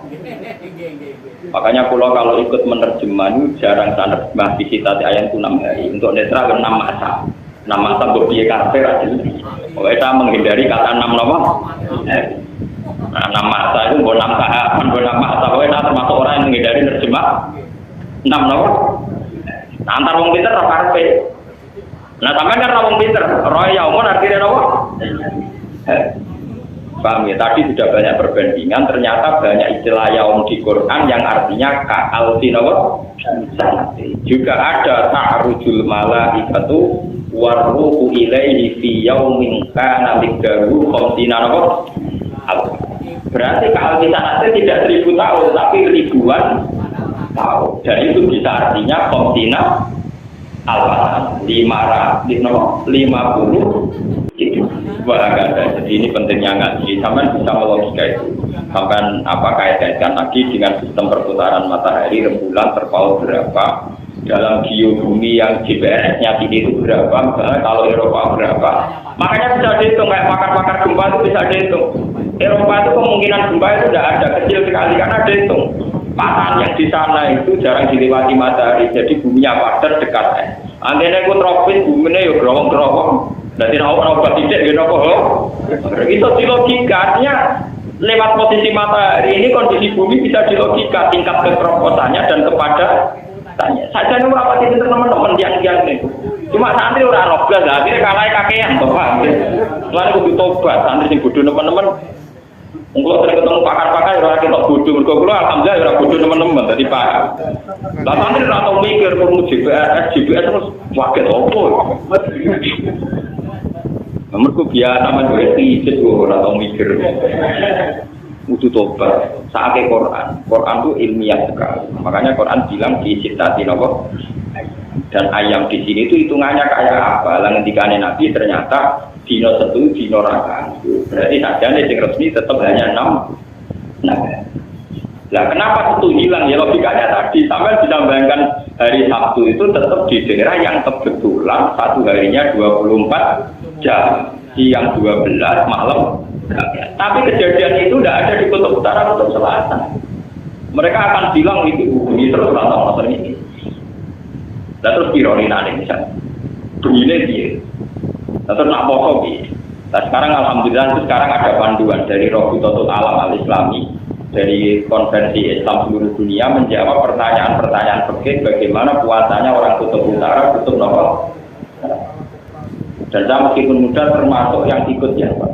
Makanya kalau ikut menerjemah itu jarang menerjemah citasi ayat itu 6 hari. Untuk netral 6 masa. 6 masa berbiaya karakter aja. Kita menghindari kata 6 apa? Nah, 6 masa itu bukan 6 tahapan, bukan 6 masa. Kita termasuk orang yang menghindari menerjemah 6 apa? Nah, antar wong pinter apa karpe? Nah, sampai kan wong pinter. Roy yaumon artinya apa? Paham ya? Tadi sudah banyak perbandingan, ternyata banyak istilah yaum di Quran yang artinya ka'al-tinawat. Juga ada ta'rujul malaikatu warruhu ilaihi fi yaumin kana miqdaruhu khamsina nawat. Berarti ka'al-tinawat tidak 1000 tahun, tapi ribuan tahun. Dan itu bisa artinya khamsina al-fatah 50 gitu. Jadi ini pentingnya ngaji. Sampai bisa melogika itu. Sampai kait-kaitkan lagi dengan sistem perputaran matahari, rembulan terpaut berapa, dalam geobumi yang GPS-nya ini itu berapa, misalnya kalau Eropa berapa. Makanya bisa dihitung, kayak pakar-pakar gempa itu bisa dihitung. Eropa itu kemungkinan gempa itu tidak ada, kecil sekali karena dihitung. Patahan yang di sana itu jarang dilewati matahari, jadi buminya padat dekat. Antena itu tropis, buminya ya gerowong-gerowong. Jadi orang tidak gitu itu di logika artinya lewat posisi matahari ini kondisi bumi bisa di logika tingkat keteroposannya dan kepada tanya saja ini berapa itu teman-teman yang itu cuma santri orang robbal lah akhirnya kalah kakean bapak selain aku tobat santri yang bodoh teman-teman kalau sering ketemu pakar-pakar orang kita bodoh mereka alhamdulillah orang bodoh teman-teman jadi paham lah santri atau mikir perlu GPS terus wakil apa mereka biasa menjadi izin atau mikir untuk tobat saatnya Quran itu ilmiah sekali makanya Quran bilang diciptakan apa dan ayam di sini itu hitungannya kayak apa lah ketika Nabi ternyata dino satu dino raka berarti saja yang resmi tetap hanya 6 nah kenapa itu hilang ya logikanya tadi sampai ditambahkan hari Sabtu itu tetap di daerah yang kebetulan satu harinya 24 jam siang 12 malam tapi kejadian itu tidak ada di kutub utara kutub selatan mereka akan bilang itu bunyi terus atau ini dan terus ironi nanti misalnya bunyinya dia dan terus nak poso dia nah sekarang alhamdulillah sekarang ada panduan dari Rabitatul Alam Al-Islami dari konvensi Islam seluruh dunia menjawab pertanyaan-pertanyaan fikih bagaimana puasanya orang kutub utara, kutub nomor. Dan saya meskipun muda termasuk yang ikut ya Pak.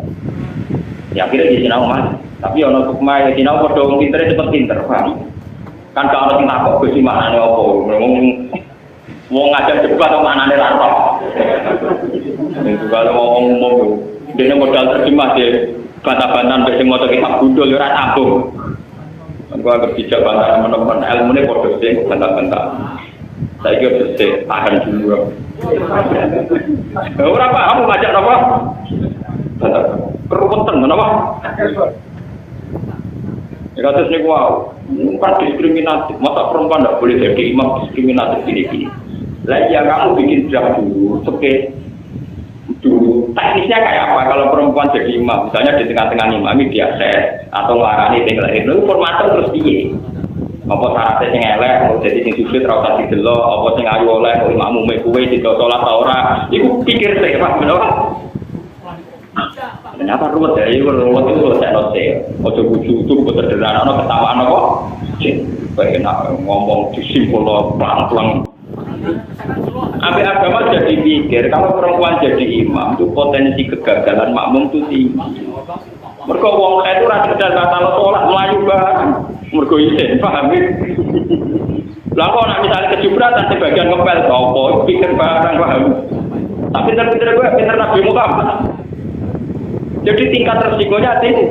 Ya akhirnya di Sinau mas, tapi ono hukmah di Sinau pada orang pinter cepat pinter, paham? Kan kalau kita kok besi mana nih opo, mau ngajak debat atau mana nih lantok. Itu kalau ngomong dia modal terjemah deh. Bantah-bantahan besi motor kita budol ora sambung. Gua kerja bantah teman-teman ilmu ini kode sih bantah-bantah. Saya kira bersih, tahan dulu. Berapa kamu ngajak apa? Keruwetan apa? Ya kasus ini wow, bukan diskriminatif. Masa perempuan tidak boleh jadi imam diskriminatif ini? Lah ya kamu bikin draft dulu, oke? Dulu teknisnya kayak apa? Kalau perempuan jadi imam, misalnya di tengah-tengah imami dia set atau ngelarani tinggal itu, formator terus piye? Apa syaratnya sing elek, jadi sing sulit ra usah didelok, apa sing ayu oleh kok imammu mek kuwe dido salat ta ora. Iku pikir sik Pak, bener. Ternyata ruwet ya, itu ruwet itu selesai nose. Ojo buju-buju kesederhanaan, ketawaan kok. Kayak enak ngomong disimpul pelan-pelan. Ambil agama jadi pikir, kalau perempuan jadi imam itu potensi kegagalan makmum itu tinggi. Mergo wong itu ra cerdas kata salat melayu bareng. Mergo isin, paham ya? Lah kok nek misale kejubratan sebagian ngepel apa pikir barang paham. Tapi pinter-pinter gue pinter Nabi Muhammad. Jadi tingkat resikonya tinggi.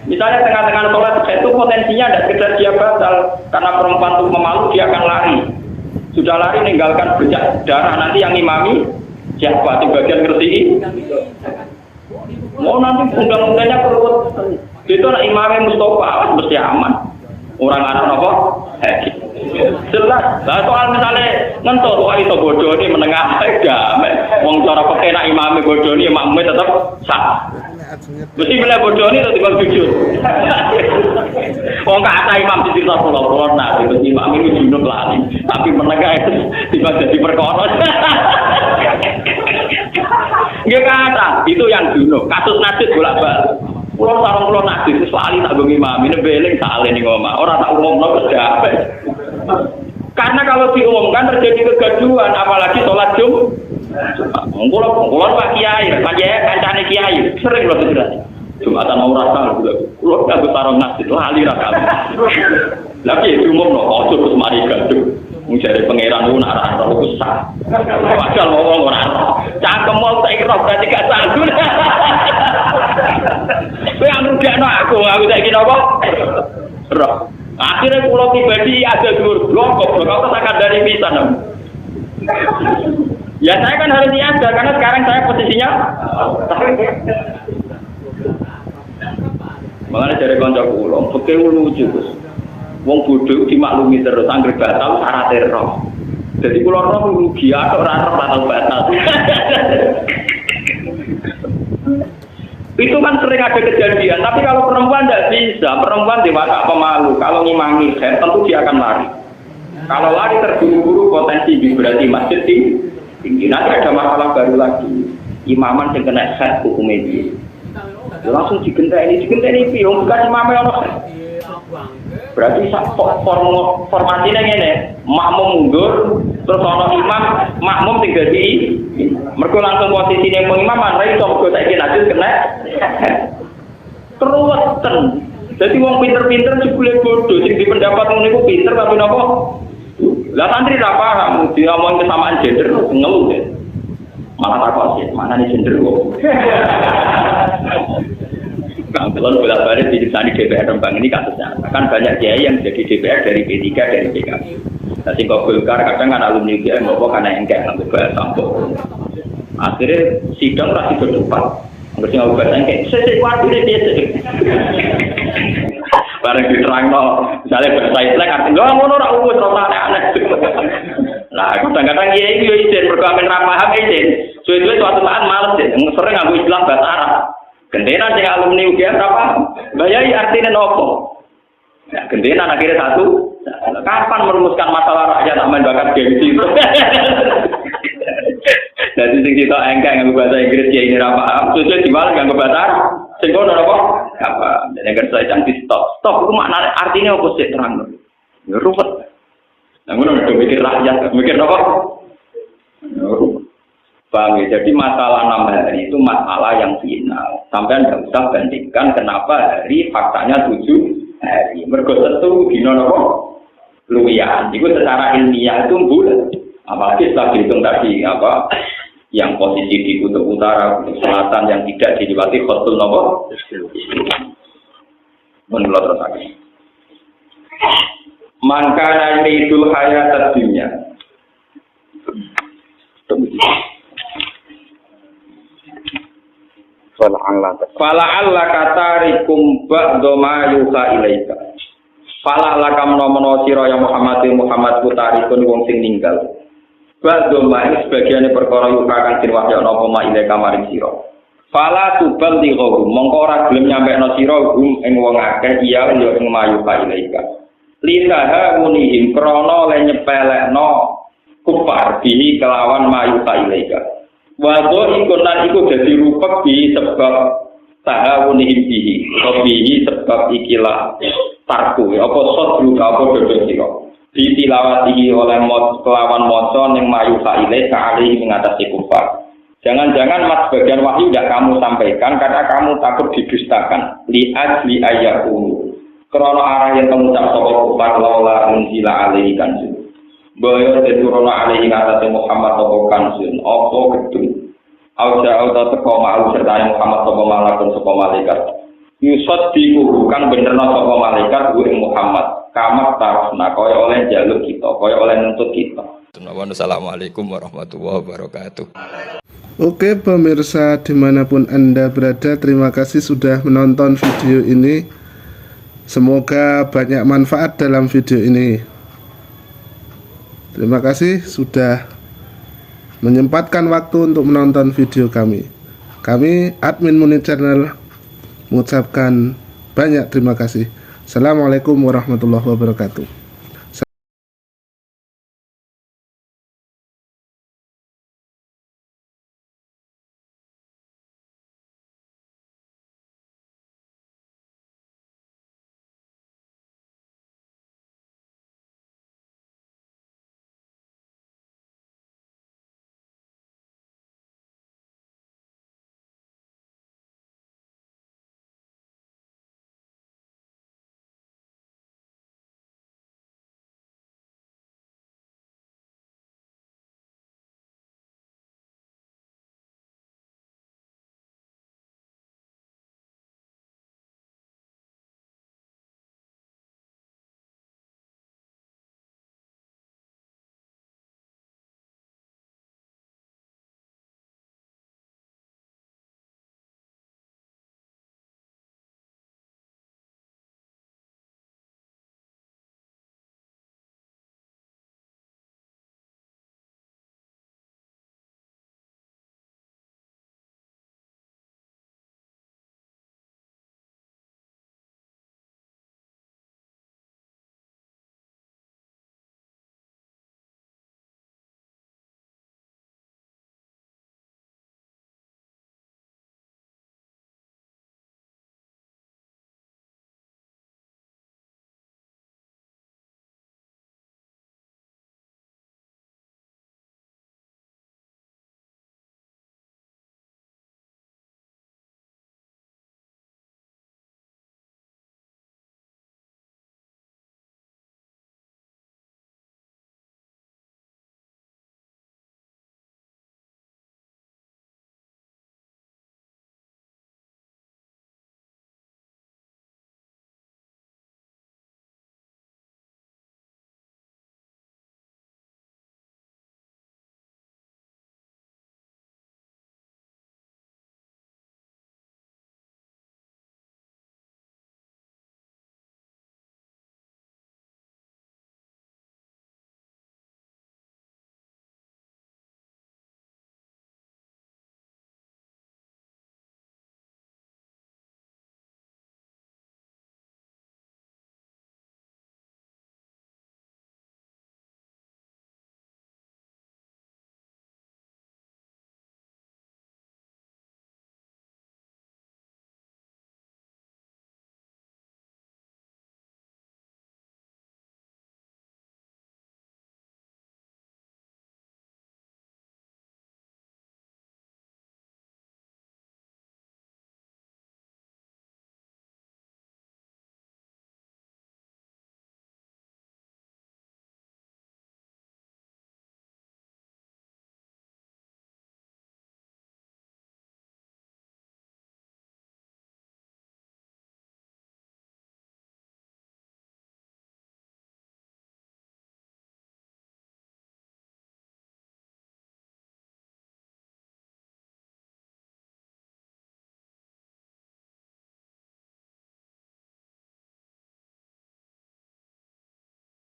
Misalnya tengah-tengah sholat itu potensinya tidak sekedar dia batal karena perempuan itu memalu dia akan lari. Sudah lari meninggalkan bercak darah nanti yang imami siapa di bagian ngerti? Mau nanti undang-undangnya perlu itu anak imamnya Mustafa mesti aman. Orang anak apa? Jelas. Nah soal misalnya ngentot wah itu bodoh ini menengah enggak. Wong cara pakai nak imamnya bodoh ini makmumnya tetap sah. Mesti bila bodoh ini tetap kalau jujur. Wong kata imam di cerita pulau nah itu imam ini junub lali. Tapi menengah itu tiba jadi perkara. Nggak kata itu yang dulu kasus nasib bolak-balik. Pulau sarung pulau nasib itu soalnya tak bengi imam ini beling salah nih ngomong orang tak umum lo kerja. Karena kalau diumumkan terjadi kegaduhan apalagi sholat Pulau Pak Kiai, Pak Kiai kancane Kiai sering loh tidak. Jumatan mau rasa pulau nggak sarung nasib lali rasa. Lagi umum loh, ojo terus mari gaduh. Mencari pangeran itu nak rasa itu sah. Padahal ngomong orang cangkem mau tak kira berarti gak sanggup. Kowe yang rugekno aku tak kira apa? Roh. Akhirnya pulau pribadi ada dulur blok kok tak dari pisan. Ya saya kan harus diajar karena sekarang saya posisinya makanya dari kanca kula, peke lucu Gus. Wong bodoh dimaklumi terus anggere batal syarat roh. Jadi kula roh rugi atau ora batal batal. Itu kan sering ada kejadian, tapi kalau perempuan tidak bisa, perempuan dewasa pemalu, kalau ngimami khair tentu dia akan lari. Kalau lari terburu-buru potensi berarti masjid tinggi. Nanti ada masalah baru lagi. Imaman yang kena khair hukum ini. Langsung digenteni piye wong bukan imame ono. Berarti formasinya ngene, makmum mundur terus ana imam, makmum tinggal di mergo langsung posisine pengimaman ra iso mergo saiki najis kena keruwetan. Dadi wong pinter-pinter jebule bodoh sing di pendapat ngono iku pinter tapi napa? Lah santri ra paham diomong kesamaan gender ngeluh deh. Malah takut sih, mana nih gender kok. Nah, kalau bolak-balik di DPR Rembang ini kasusnya kan banyak kiai yang jadi DPR dari P3 dari PKB. Nah, si Golkar kadang kan alumni dia ngopo karena engkek ngambil bahasa sampul. Akhirnya sidang masih berdebat. Ngerti ngambil bahasa engkek. Saya kuat dia. Barang diterangno, misalnya bahasa Islam artinya nggak ngono ora urus ora aneh. Nah, kadang-kadang kiai yo izin berkamen ra paham izin. Suwe-suwe suatu saat males deh, sering nganggo istilah bahasa Arab. Gentenan sing alumni UGM apa? Bayai artinya nopo. Ya, gentenan akhirnya satu. Kapan merumuskan masalah rakyat tak main bakat gengsi? Jadi sing kita engkek nganggo bahasa Inggris ya ini ra paham. Terus diwales nganggo bahasa Arab. Sing kono napa? Apa? Nek kerja cantik stop. Stop itu maknane artinya apa sih terang. Ya ruwet. Nah, ngono mikir rakyat, mikir apa? Bang, jadi masalah 6 hari itu masalah yang final. Sampai tidak usah bandingkan kenapa hari faktanya 7 hari. Mergo tentu dino napa? Luwian. Itu secara ilmiah itu bulat. Apalagi setelah dihitung tadi apa? Yang posisi di kutub utara, kutub selatan yang tidak dilewati khotul napa? Menurut terus lagi. Mangkana yaitul hayat dunia. Fala Allah kata rikum ba'do ma yuha ilaika. Fala Allah kamno sira ya Muhammad kutarikun wong sing ninggal. Ba'do ma sebagiane perkara yuha kang den wahyana apa ma ilaika maring sira. Fala tubal dighaum mongko ora gelem nyampekno sira gum ing wong akeh iya ya ing ma yuha ilaika. Litaha munihim krana le nyepelekno kufar bihi kelawan ma yuha ilaika. Wado ikonan iku dadi rupek bi sebab tahawunihim bihi atau bihi sebab ikilah tarku apa sodru apa dodo sira ditilawatihi oleh kelawan maca ning mayu saile kali mengatasi kufar. Jangan-jangan mas bagian wahyu tidak kamu sampaikan karena kamu takut didustakan li ajli ayyakum krana arah yang kamu tak sapa kufar laula unzila alaihi kanjeng Boyo teturono alaihi ngatasi Muhammad toko kansun opo gedung auta teko ma'al serta Muhammad toko malakun toko malaikat yusot diku kang benerno toko malaikat gue Muhammad kamat tarafna kaya oleh jaluk kita kaya oleh nuntut kita. Assalamualaikum warahmatullahi wabarakatuh. Oke pemirsa dimanapun Anda berada, terima kasih sudah menonton video ini. Semoga banyak manfaat dalam video ini. Terima kasih sudah menyempatkan waktu untuk menonton video kami. Kami admin Munir Channel mengucapkan banyak terima kasih. Assalamualaikum warahmatullahi wabarakatuh.